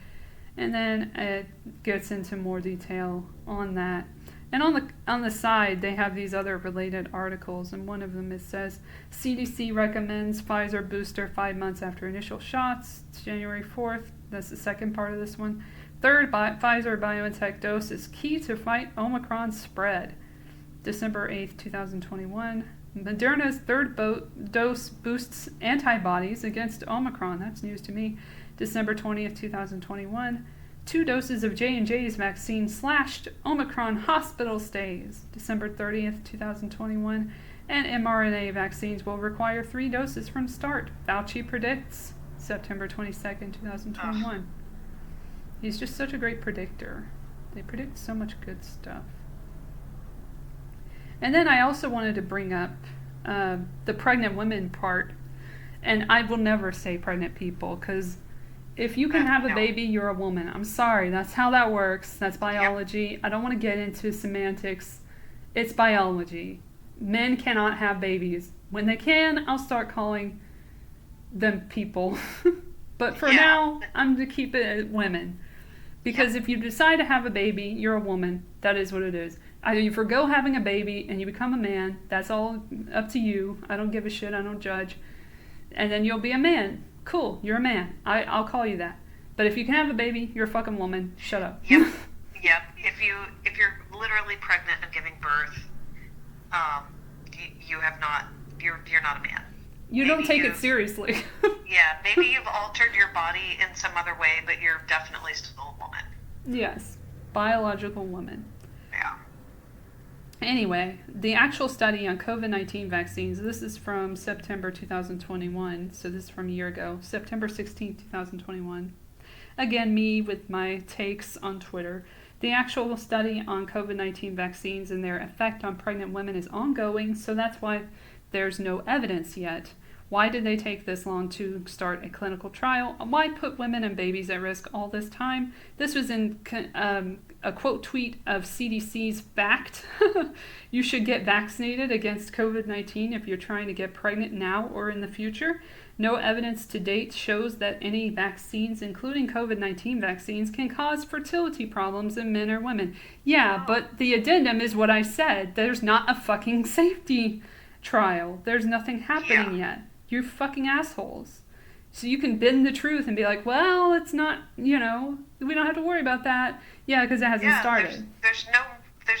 And then it gets into more detail on that. And on the side, they have these other related articles, and one of them it says, CDC recommends Pfizer booster 5 months after initial shots. It's January 4th. That's the second part of this one. Third Pfizer-BioNTech dose is key to fight Omicron spread. December 8th, 2021. Moderna's third dose boosts antibodies against Omicron. That's news to me. December 20th, 2021. 2 doses of J&J's vaccine slashed Omicron hospital stays. December 30th, 2021. And mRNA vaccines will require 3 doses from start. Fauci predicts September 22nd, 2021. He's just such a great predictor. They predict so much good stuff. And then I also wanted to bring up the pregnant women part. And I will never say pregnant people, because if you can have a baby, you're a woman. I'm sorry, that's how that works. That's biology. Yep. I don't want to get into semantics. It's biology. Men cannot have babies. When they can, I'll start calling them people. But for now, I'm to keep it women. Because if you decide to have a baby, you're a woman. That is what it is. Either you forgo having a baby and you become a man. That's all up to you. I don't give a shit. I don't judge. And then you'll be a man. Cool. You're a man. I'll call you that. But if you can have a baby, you're a fucking woman. Shut up. Yep. Yep. If you're literally pregnant and giving birth, you're not a man. You don't take it seriously. Yeah, maybe you've altered your body in some other way, but you're definitely still a woman. Yes, biological woman. Yeah. Anyway, the actual study on COVID-19 vaccines, this is from September 2021, so this is from a year ago, September 16, 2021. Again, me with my takes on Twitter. The actual study on COVID-19 vaccines and their effect on pregnant women is ongoing, so that's why there's no evidence yet. Why did they take this long to start a clinical trial? Why put women and babies at risk all this time? This was in a quote tweet of CDC's fact. You should get vaccinated against COVID-19 if you're trying to get pregnant now or in the future. No evidence to date shows that any vaccines, including COVID-19 vaccines, can cause fertility problems in men or women. Yeah, but the addendum is what I said. There's not a fucking safety trial. There's nothing happening yet. You're fucking assholes. So you can bend the truth and be like, well, it's not, we don't have to worry about that. Yeah, because it hasn't started. There's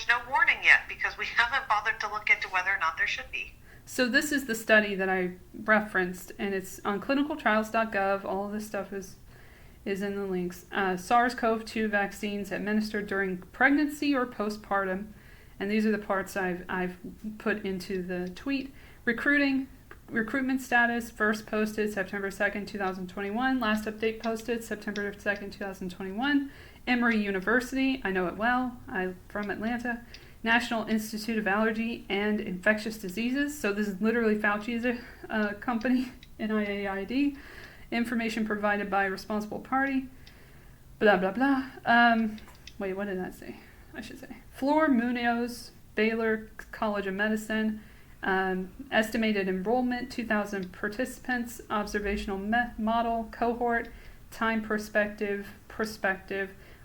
no warning yet because we haven't bothered to look into whether or not there should be. So this is the study that I referenced, and it's on clinicaltrials.gov. All of this stuff is in the links. SARS-CoV-2 vaccines administered during pregnancy or postpartum, and these are the parts I've put into the tweet. Recruitment status, first posted September 2nd, 2021. Last update posted September 2nd, 2021. Emory University, I know it well. I'm from Atlanta. National Institute of Allergy and Infectious Diseases. So this is literally Fauci's company, NIAID. Information provided by responsible party. Blah, blah, blah. Wait, what did that say? I should say. Flor Munoz, Baylor College of Medicine. Estimated enrollment, 2,000 participants. Observational model, cohort. Time perspective.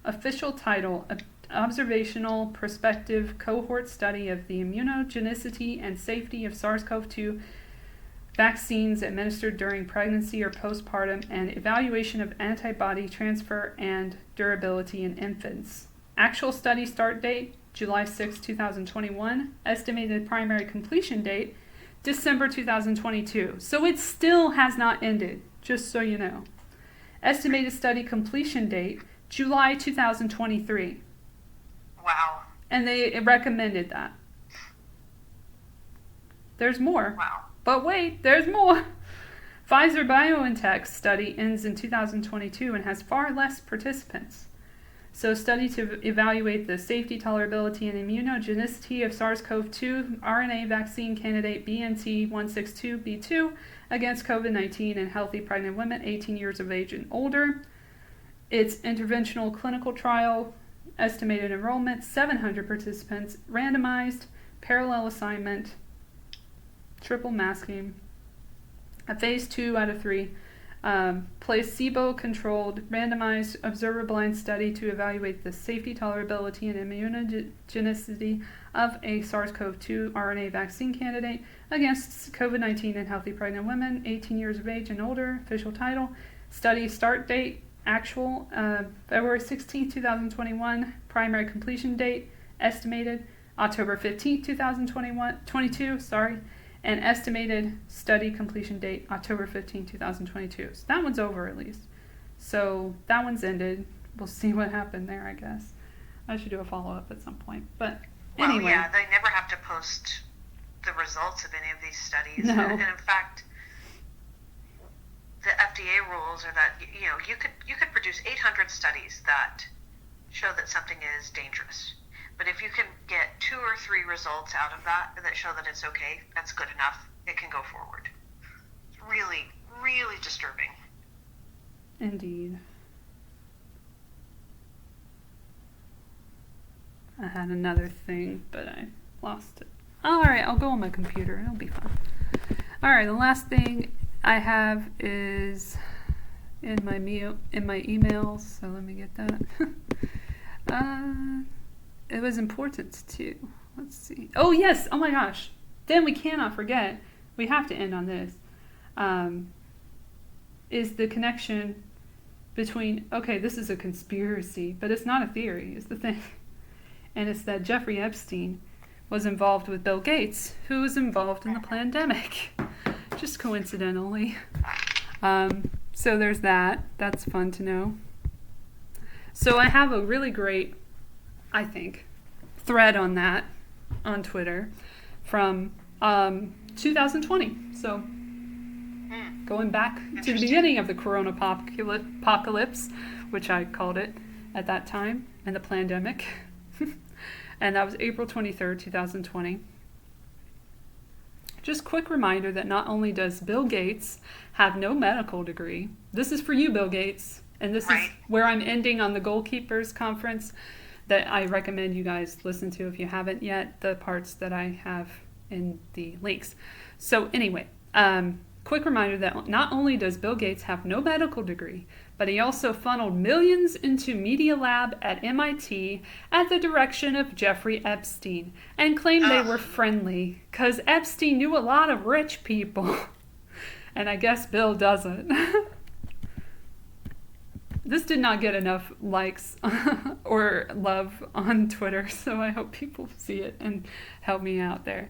Official title, Observational Prospective Cohort Study of the Immunogenicity and Safety of SARS-CoV-2 Vaccines Administered During Pregnancy or Postpartum and Evaluation of Antibody Transfer and Durability in Infants. Actual study start date, July 6, 2021. Estimated primary completion date, December 2022. So it still has not ended, just so you know. Estimated study completion date, July 2023. Wow. And they recommended that. There's more. Wow. But wait, there's more. Pfizer-BioNTech study ends in 2022 and has far less participants. So study to evaluate the safety, tolerability, and immunogenicity of SARS-CoV-2 RNA vaccine candidate BNT162b2 against COVID-19 in healthy pregnant women 18 years of age and older. It's interventional clinical trial. Estimated enrollment, 700 participants, randomized, parallel assignment, triple masking, a phase 2 out of 3, placebo-controlled, randomized, observer-blind study to evaluate the safety, tolerability, and immunogenicity of a SARS-CoV-2 RNA vaccine candidate against COVID-19 in healthy pregnant women, 18 years of age and older. Official title, study start date, actual February 16, 2021. Primary completion date estimated October 15, 2022, and estimated study completion date October 15, 2022. So that one's over at least. So that one's ended. We'll see what happened there, I guess. I should do a follow-up at some point. But anyway. Well, yeah, they never have to post the results of any of these studies. No. And in fact, the FDA rules are that you could produce 800 studies that show that something is dangerous, but if you can get 2 or 3 results out of that show that it's okay, that's good enough. It can go forward. It's really, really disturbing. Indeed. I had another thing, but I lost it. All right, I'll go on my computer. It'll be fun. All right, the last thing I have is in my emails, so let me get that. It was important too. Let's see. Oh yes! Oh my gosh! Then we cannot forget. We have to end on this. Is the connection between? Okay, this is a conspiracy, but it's not a theory. Is the thing, and it's that Jeffrey Epstein was involved with Bill Gates, who was involved in the pandemic. Just coincidentally. So there's that. That's fun to know. So I have a really great, I think, thread on that on Twitter from 2020. So going back to the beginning of the corona apocalypse, which I called it at that time, and the pandemic. And that was April 23rd, 2020. Just quick reminder that not only does Bill Gates have no medical degree, this is for you, Bill Gates, and this is where I'm ending on the Goalkeepers conference that I recommend you guys listen to if you haven't yet, the parts that I have in the links. So anyway, Quick reminder that not only does Bill Gates have no medical degree, but he also funneled millions into Media Lab at MIT at the direction of Jeffrey Epstein and claimed they were friendly because Epstein knew a lot of rich people. And I guess Bill doesn't. This did not get enough likes or love on Twitter, so I hope people see it and help me out there.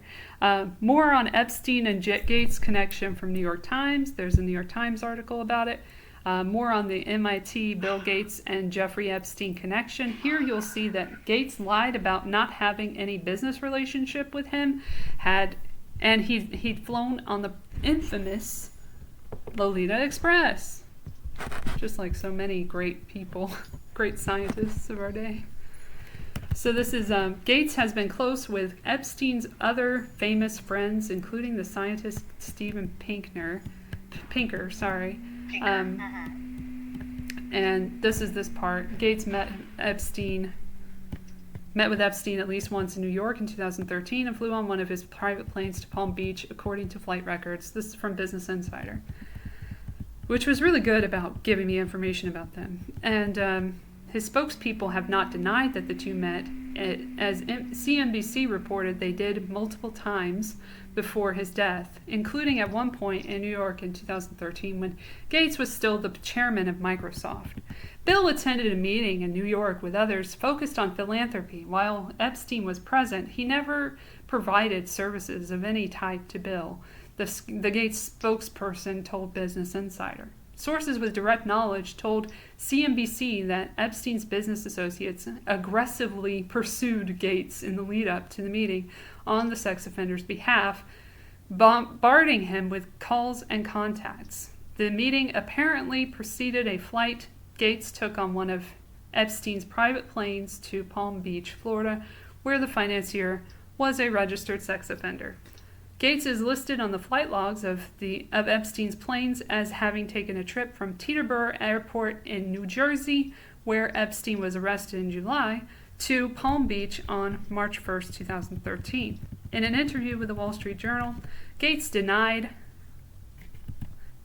More on Epstein and Gates connection from New York Times. There's a New York Times article about it. More on the MIT, Bill Gates, and Jeffrey Epstein connection. Here you'll see that Gates lied about not having any business relationship with him, and he'd flown on the infamous Lolita Express. Just like so many great people, great scientists of our day. So this is, Gates has been close with Epstein's other famous friends, including the scientist Steven Pinker. And this is this part. Gates met with Epstein at least once in New York in 2013 and flew on one of his private planes to Palm Beach, according to flight records. This is from Business Insider, which was really good about giving me information about them. And his spokespeople have not denied that the two met. As CNBC reported, they did multiple times before his death, including at one point in New York in 2013 when Gates was still the chairman of Microsoft. Bill attended a meeting in New York with others focused on philanthropy. While Epstein was present, he never provided services of any type to Bill. The Gates spokesperson told Business Insider. Sources with direct knowledge told CNBC that Epstein's business associates aggressively pursued Gates in the lead-up to the meeting on the sex offender's behalf, bombarding him with calls and contacts. The meeting apparently preceded a flight Gates took on one of Epstein's private planes to Palm Beach, Florida, where the financier was a registered sex offender. Gates is listed on the flight logs of Epstein's planes as having taken a trip from Teterboro Airport in New Jersey, where Epstein was arrested in July, to Palm Beach on March 1st, 2013. In an interview with the Wall Street Journal, Gates denied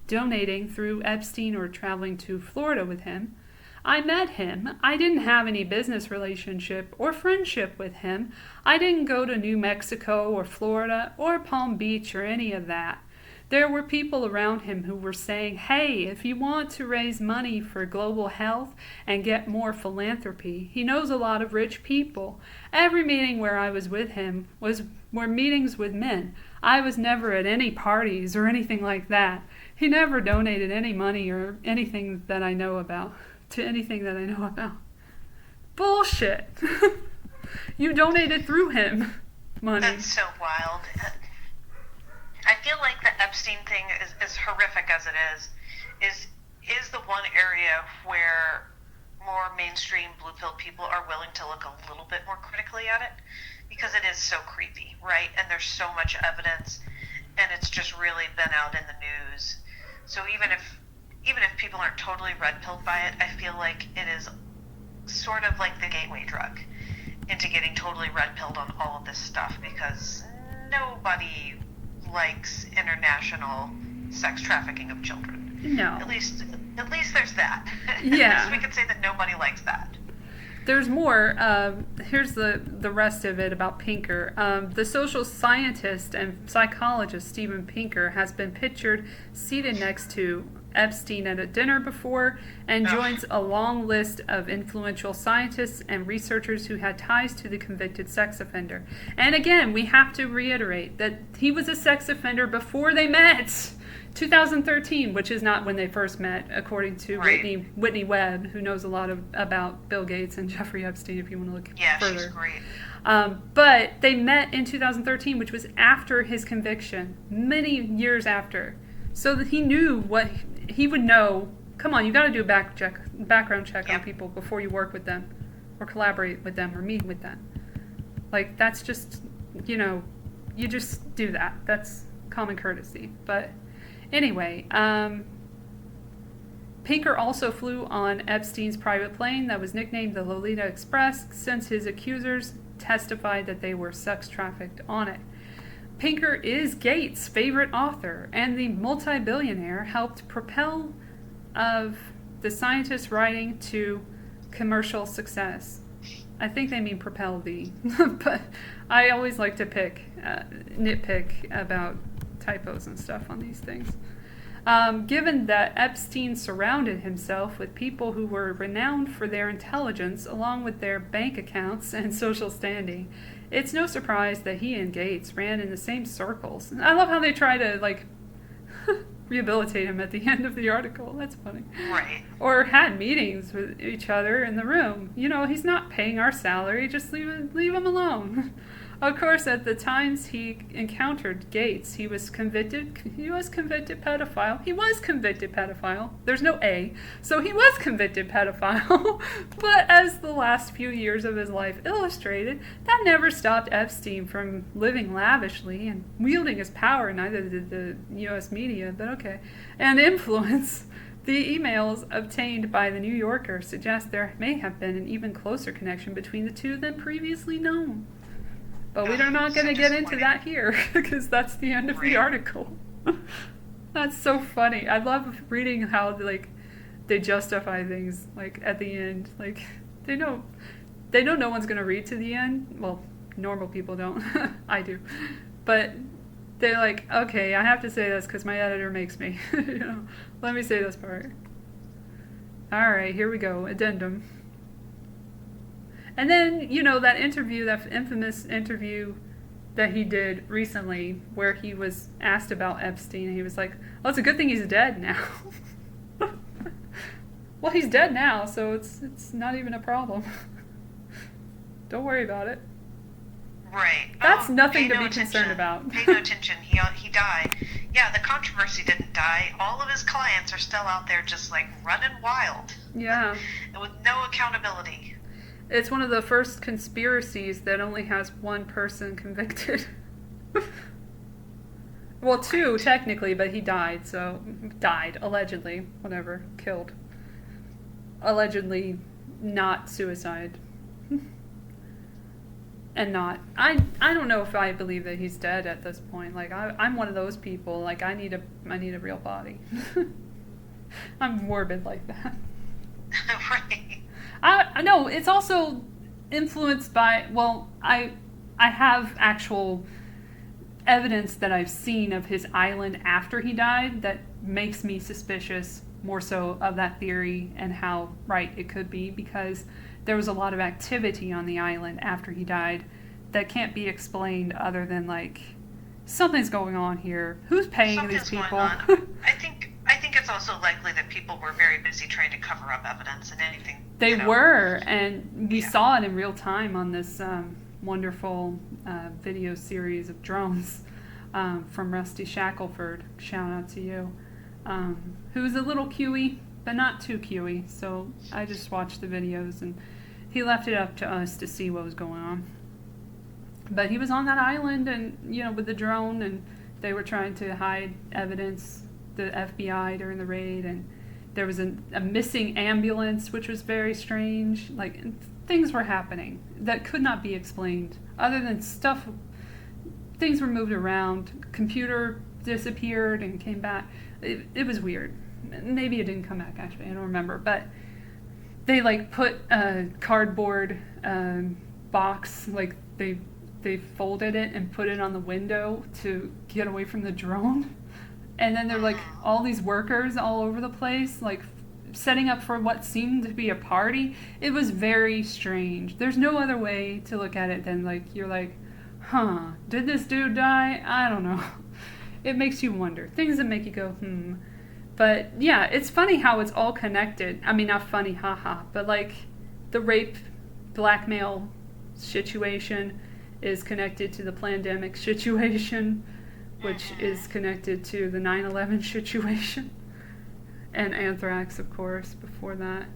donating through Epstein or traveling to Florida with him. I met him. I didn't have any business relationship or friendship with him. I didn't go to New Mexico or Florida or Palm Beach or any of that. There were people around him who were saying, hey, if you want to raise money for global health and get more philanthropy, he knows a lot of rich people. Every meeting where I was with him were meetings with men. I was never at any parties or anything like that. He never donated any money or anything that I know about. To anything that I know about. Bullshit. You donated through him money. That's so wild. I feel like the Epstein thing, as horrific as it is the one area where more mainstream blue pill people are willing to look a little bit more critically at it, because it is so creepy, right? And there's so much evidence, and it's just really been out in the news. So even if people aren't totally red-pilled by it, I feel like it is sort of like the gateway drug into getting totally red-pilled on all of this stuff, because nobody likes international sex trafficking of children. No. At least there's that. Yeah. At least we could say that nobody likes that. There's more. Here's the rest of it about Pinker. The social scientist and psychologist Steven Pinker has been pictured seated next to Epstein at a dinner before and joins a long list of influential scientists and researchers who had ties to the convicted sex offender. And again, we have to reiterate that he was a sex offender before they met. 2013, which is not when they first met, according to Whitney Webb, who knows a lot about Bill Gates and Jeffrey Epstein, if you want to look further. Yeah, she's great. But they met in 2013, which was after his conviction, many years after. So that he knew what he would know. Come on, you got to do a background check on people before you work with them or collaborate with them or meet with them. Like, that's just, you just do that. That's common courtesy. But anyway, Pinker also flew on Epstein's private plane that was nicknamed the Lolita Express, since his accusers testified that they were sex trafficked on it. Pinker is Gates' favorite author, and the multi-billionaire helped propel of the scientist's writing to commercial success. I think they mean propel the, but I always like to nitpick about typos and stuff on these things. Given that Epstein surrounded himself with people who were renowned for their intelligence along with their bank accounts and social standing, it's no surprise that he and Gates ran in the same circles. I love how they try to, like, rehabilitate him at the end of the article. That's funny. Right. Or had meetings with each other in the room. You know, he's not paying our salary, just leave him alone. Of course, at the times he encountered Gates, he was convicted pedophile. He was convicted pedophile. There's no A. So he was convicted pedophile. But as the last few years of his life illustrated, that never stopped Epstein from living lavishly and wielding his power, neither did the U.S. media, but okay, and influence. The emails obtained by the New Yorker suggest there may have been an even closer connection between the two than previously known. But we're not going to get into that here, because that's the end of the article. That's so funny. I love reading how, like, they justify things, like, at the end. Like, they know no one's going to read to the end. Well, normal people don't. I do. But they're like, okay, I have to say this because my editor makes me. You know, let me say this part. All right, here we go. Addendum. And then, you know, that interview, that infamous interview that he did recently where he was asked about Epstein, and he was like, oh, it's a good thing he's dead now. Well, he's dead now, so it's not even a problem. Don't worry about it. Right. That's nothing to be concerned about. Pay no attention. He died. Yeah, the controversy didn't die. All of his clients are still out there just, like, running wild. Yeah. With no accountability. It's one of the first conspiracies that only has one person convicted. Well, two, technically, but he died, so... Died, allegedly. Whatever. Killed. Allegedly not suicide. And not... I don't know if I believe that he's dead at this point. Like, I'm one of those people. Like, I need a real body. I'm morbid like that. Right. I know, it's also influenced by, well, I have actual evidence that I've seen of his island after he died that makes me suspicious more so of that theory and how right it could be, because there was a lot of activity on the island after he died that can't be explained other than, like, something's going on here. Who's paying these people? I think it's also likely that people were very busy trying to cover up evidence and anything. They were, and we saw it in real time on this wonderful video series of drones from Rusty Shackelford. Shout out to you. Who's a little QE, but not too QE. So I just watched the videos, and he left it up to us to see what was going on. But he was on that island, and, you know, with the drone, and they were trying to hide evidence, the FBI, during the raid, and there was a missing ambulance, which was very strange. Like, things were happening that could not be explained other than things were moved around. Computer disappeared and came back. It was weird. Maybe it didn't come back, actually. I don't remember. But they, like, put a cardboard box, like, they folded it and put it on the window to get away from the drone. And then there were, like, all these workers all over the place, like, setting up for what seemed to be a party. It was very strange. There's no other way to look at it than, like, you're like, huh, did this dude die? I don't know. It makes you wonder. Things that make you go, But, yeah, it's funny how it's all connected. I mean, not funny, haha, but, like, the rape, blackmail situation is connected to the pandemic situation, which is connected to the 9/11 situation, and anthrax, of course, before that,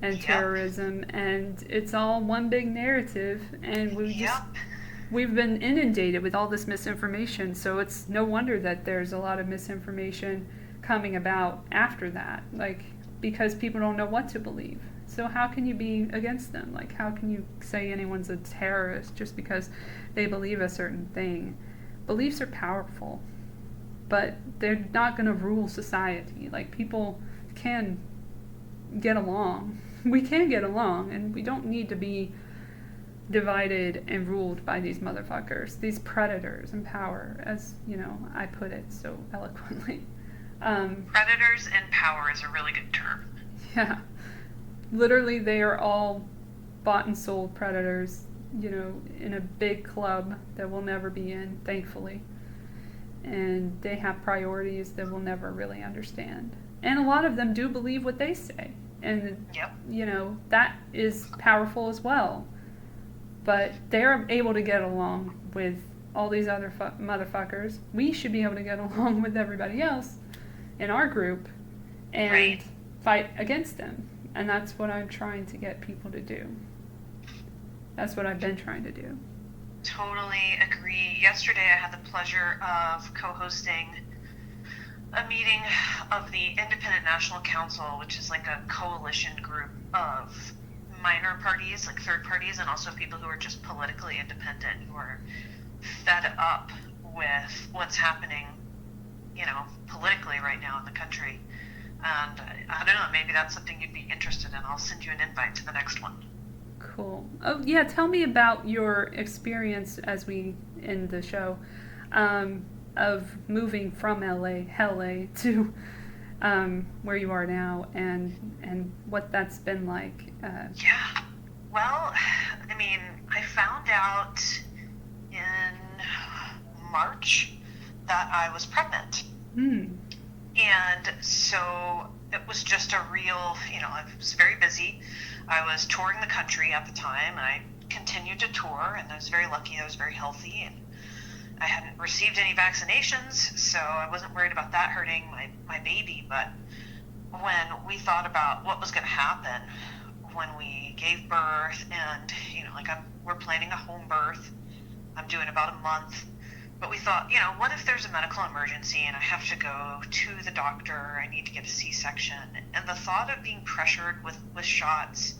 and terrorism, and it's all one big narrative, and we've been inundated with all this misinformation, so it's no wonder that there's a lot of misinformation coming about after that, like, because people don't know what to believe. So how can you be against them? Like, how can you say anyone's a terrorist just because they believe a certain thing? beliefs are powerful, but they're not going to rule society. Like, people can get along. We can get along, and we don't need to be divided and ruled by these motherfuckers, these predators in power, as, you know, I put it so eloquently. Predators in power is a really good term. Yeah. Literally, they are all bought and sold predators, you know, in a big club that we'll never be in, thankfully. And they have priorities that we'll never really understand. And a lot of them do believe what they say. And, you know, that is powerful as well. But they're able to get along with all these other motherfuckers. We should be able to get along with everybody else in our group and fight against them. And that's what I'm trying to get people to do. That's what I've been trying to do. Totally agree. Yesterday I had the pleasure of co-hosting a meeting of the Independent National Council, which is like a coalition group of minor parties, like third parties, and also people who are just politically independent, who are fed up with what's happening, you know, politically right now in the country. And I don't know, maybe that's something you'd be interested in. I'll send you an invite to the next one. Cool. Oh, yeah, tell me about your experience as we end the show, of moving from LA to where you are now, and what that's been like. Yeah. Well, I mean, I found out in March that I was pregnant. And so it was just a real, you know, I was very busy. I was touring the country at the time, and I continued to tour, and I was very lucky. I was very healthy, and I hadn't received any vaccinations, so I wasn't worried about that hurting my baby. But when we thought about what was going to happen when we gave birth, and, you know, like we're planning a home birth, I'm doing about a month, but we thought, you know, what if there's a medical emergency and I have to go to the doctor, I need to get a C-section, and the thought of being pressured with shots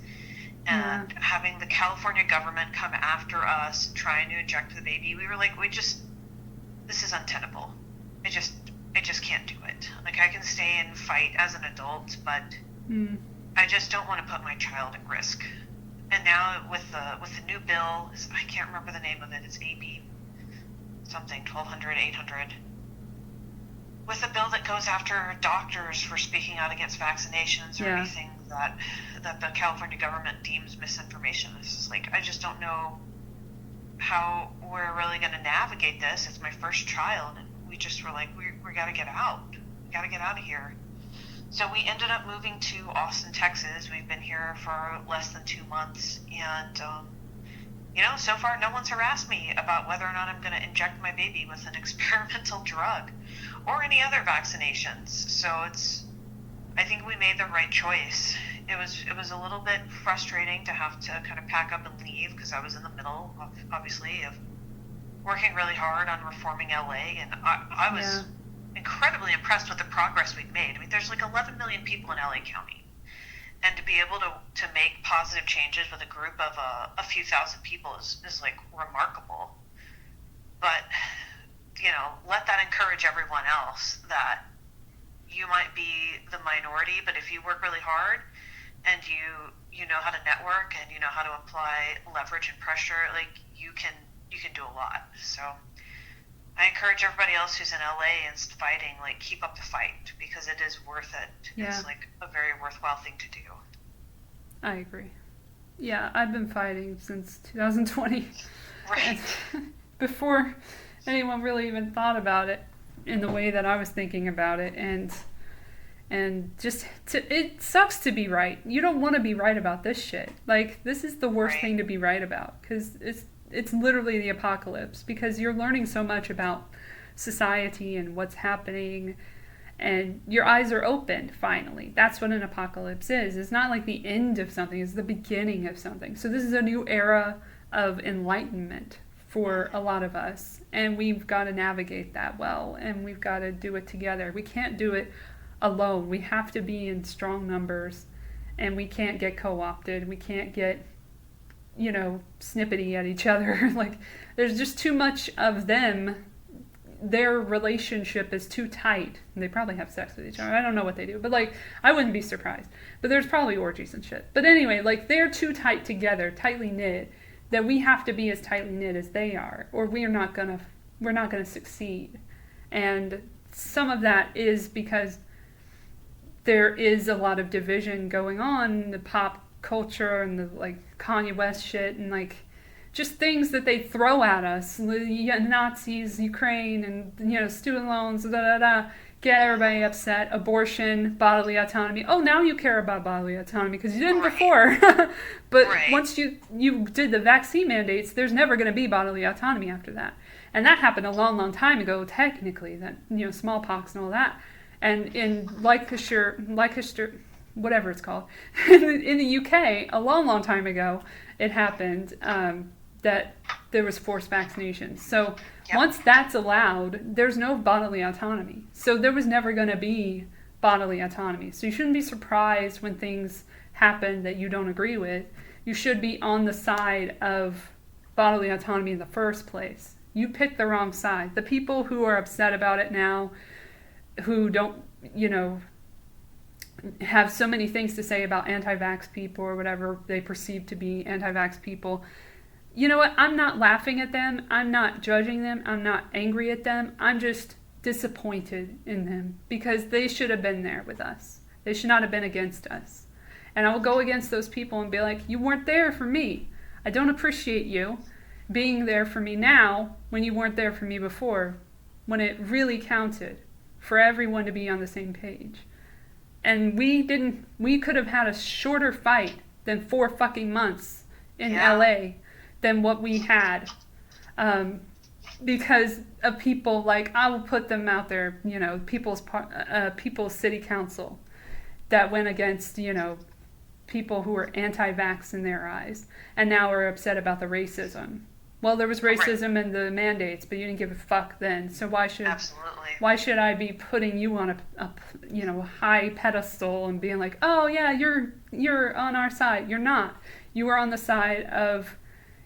and having the California government come after us trying to inject the baby, we were like, this is untenable. I just can't do it. Like, I can stay and fight as an adult, but I just don't want to put my child at risk. And now with the new bill, I can't remember the name of it, it's AB something, 1200, 800, with a bill that goes after doctors for speaking out against vaccinations or anything that the California government deems misinformation. This is like, I just don't know how we're really going to navigate this. It's my first child, and we just were like, we got to get out. We got to get out of here. So we ended up moving to Austin, Texas. We've been here for less than 2 months, and you know, so far no one's harassed me about whether or not I'm going to inject my baby with an experimental drug or any other vaccinations. So I think we made the right choice. It was a little bit frustrating to have to kind of pack up and leave, because I was in the middle, obviously, of working really hard on reforming LA, and I was incredibly impressed with the progress we've made. I mean, there's like 11 million people in LA County. And to be able to make positive changes with a group of a few thousand people is like remarkable. But, you know, let that encourage everyone else that you might be the minority, but if you work really hard and you know how to network and you know how to apply leverage and pressure, like you can do a lot. So I encourage everybody else who's in LA and fighting, like, keep up the fight, because it is worth it. Yeah. It's like a very worthwhile thing to do. I agree. Yeah, I've been fighting since 2020. Right. Before anyone really even thought about it in the way that I was thinking about it, and just it sucks to be right. You don't want to be right about this shit. Like, this is the worst thing to be right about, because it's literally the apocalypse, because you're learning so much about society and what's happening, and your eyes are opened finally. That's what an apocalypse is. It's not like the end of something, it's the beginning of something. So this is a new era of enlightenment for a lot of us, and we've got to navigate that well, and we've got to do it together. We can't do it alone. We have to be in strong numbers, and we can't get co-opted. We can't get, you know, snippety at each other. Like, there's just too much of them their relationship is too tight. They probably have sex with each other. I don't know what they do, but like, I wouldn't be surprised. But there's probably orgies and shit. But anyway, like, they're too tight together, tightly knit, that we have to be as tightly knit as they are, or we're not gonna succeed. And some of that is because there is a lot of division going on in the pop culture and the like Kanye West shit and like just things that they throw at us, Nazis, Ukraine, and student loans, get everybody upset, abortion, bodily autonomy. Oh, now you care about bodily autonomy because you didn't before. But once you did the vaccine mandates, there's never going to be bodily autonomy after that. And that happened a long, long time ago, technically, that smallpox and all that. And in Lancashire, whatever it's called, in the UK, a long, long time ago, it happened that there was forced vaccination. So once that's allowed, there's no bodily autonomy. So there was never going to be bodily autonomy. So you shouldn't be surprised when things happen that you don't agree with. You should be on the side of bodily autonomy in the first place. You picked the wrong side. The people who are upset about it now, who don't, have so many things to say about anti-vax people or whatever they perceive to be anti-vax people, you know what? I'm not laughing at them. I'm not judging them. I'm not angry at them. I'm just disappointed in them because they should have been there with us. They should not have been against us. And I will go against those people and be like, you weren't there for me. I don't appreciate you being there for me now when you weren't there for me before, when it really counted for everyone to be on the same page. And we could have had a shorter fight than 4 fucking months in LA than what we had. Because of people like, I will put them out there, people's city council that went against, people who were anti-vax in their eyes and now are upset about the racism. Well, there was racism in the mandates, but you didn't give a fuck then. So why should I be putting you on a high pedestal and being like, oh yeah, you're on our side? You're not. You are on the side of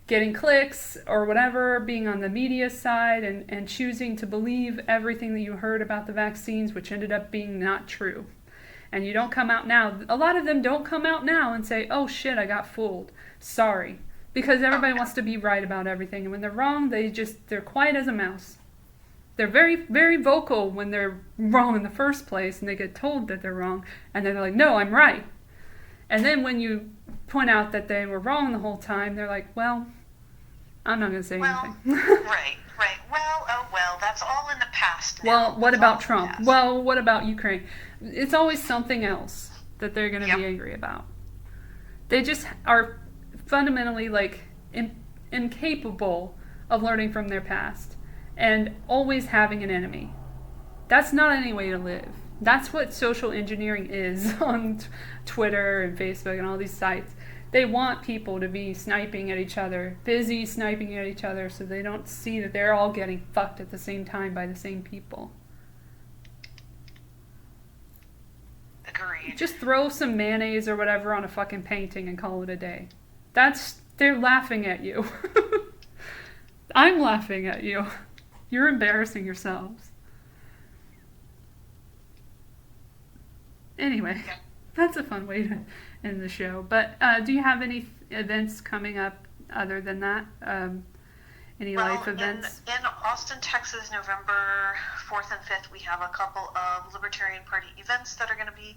getting clicks or whatever, being on the media side and choosing to believe everything that you heard about the vaccines, which ended up being not true. And you don't come out now. A lot of them don't come out now and say, oh shit, I got fooled. Sorry. Because everybody wants to be right about everything. And when they're wrong, they're quiet as a mouse. They're very, very vocal when they're wrong in the first place and they get told that they're wrong. And they're like, no, I'm right. And then when you point out that they were wrong the whole time, they're like, well, I'm not going to say anything. Right. Well, that's all in the past now. Well, what about Trump? Well, what about Ukraine? It's always something else that they're going to be angry about. They just are fundamentally incapable of learning from their past and always having an enemy. That's not any way to live. That's what social engineering is on Twitter and Facebook and all these sites. They want people to be sniping at each other, busy sniping at each other, so they don't see that they're all getting fucked at the same time by the same people. Agreed. Just throw some mayonnaise or whatever on a fucking painting and call it a day. They're laughing at you. I'm laughing at you. You're embarrassing yourselves. Anyway, that's a fun way to end the show. But do you have any events coming up other than that? Any life events? In Austin, Texas, November 4th and 5th, we have a couple of Libertarian Party events that are going to be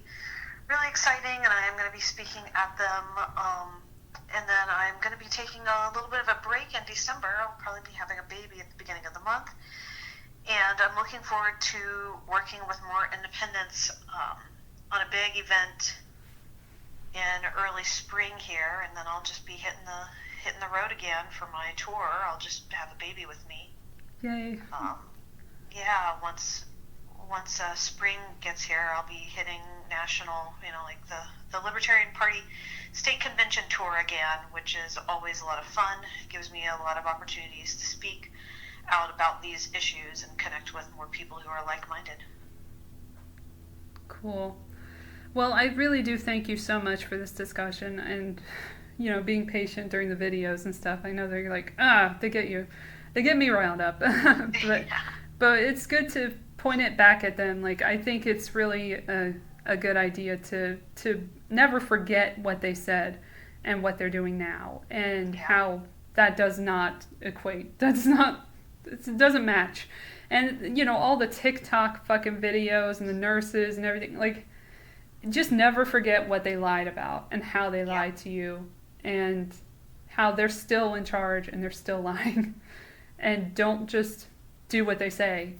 really exciting, and I am going to be speaking at them. And then I'm going to be taking a little bit of a break in December. I'll probably be having a baby at the beginning of the month. And I'm looking forward to working with more independents on a big event in early spring here. And then I'll just be hitting the road again for my tour. I'll just have a baby with me. Yay. Once spring gets here, I'll be hitting national, the Libertarian Party State Convention tour again, which is always a lot of fun. It gives me a lot of opportunities to speak out about these issues and connect with more people who are like-minded. Cool. Well, I really do thank you so much for this discussion and, being patient during the videos and stuff. I know they're like, they get me riled up. But it's good to point it back at them. Like, I think it's really a good idea to never forget what they said and what they're doing now, and how that does not equate. It doesn't match. And, you know, all the TikTok fucking videos and the nurses and everything, like, just never forget what they lied about and how they lied to you and how they're still in charge and they're still lying. And don't just do what they say.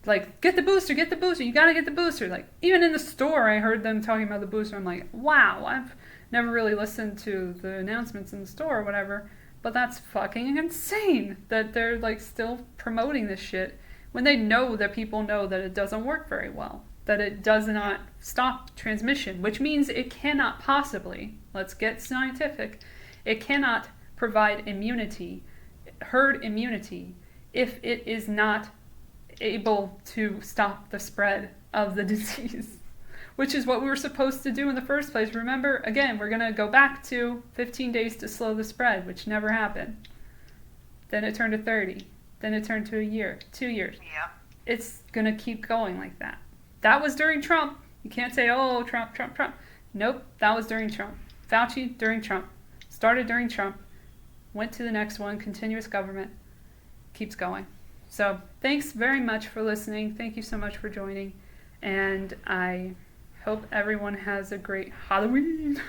Like, get the booster, you gotta get the booster. Like, even in the store, I heard them talking about the booster. I'm like, wow, I've never really listened to the announcements in the store or whatever, but that's fucking insane that they're, like, still promoting this shit when they know that people know that it doesn't work very well, that it does not stop transmission, which means it cannot possibly, let's get scientific, it cannot provide immunity, herd immunity, if it is not able to stop the spread of the disease, which is what we were supposed to do in the first place. Remember, again, we're going to go back to 15 days to slow the spread, which never happened. Then it turned to 30. Then it turned to a year, 2 years. Yeah. It's going to keep going like that. That was during Trump. You can't say, oh, Trump. Nope, that was during Trump. Fauci during Trump. Started during Trump. Went to the next one, continuous government. Keeps going. So thanks very much for listening. Thank you so much for joining. And I hope everyone has a great Halloween.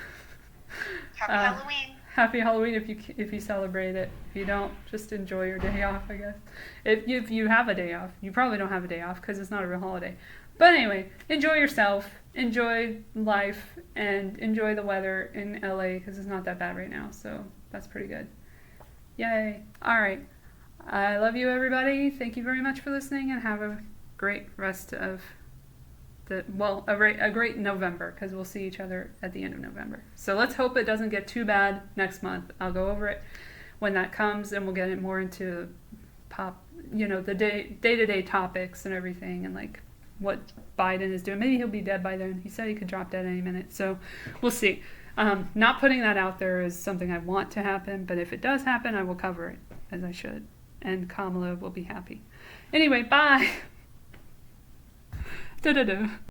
Happy Halloween. Happy Halloween if you celebrate it. If you don't, just enjoy your day off, I guess. If you have a day off. You probably don't have a day off because it's not a real holiday. But anyway, enjoy yourself. Enjoy life. And enjoy the weather in LA because it's not that bad right now. So that's pretty good. Yay. All right. I love you, everybody. Thank you very much for listening, and have a great rest of a great November, because we'll see each other at the end of November. So let's hope it doesn't get too bad next month. I'll go over it when that comes, and we'll get it more into the day-to-day topics and everything, and like what Biden is doing. Maybe he'll be dead by then. He said he could drop dead any minute, so we'll see. Not putting that out there is something I want to happen, but if it does happen, I will cover it, as I should. And Kamala will be happy. Anyway, bye! Da-da-da.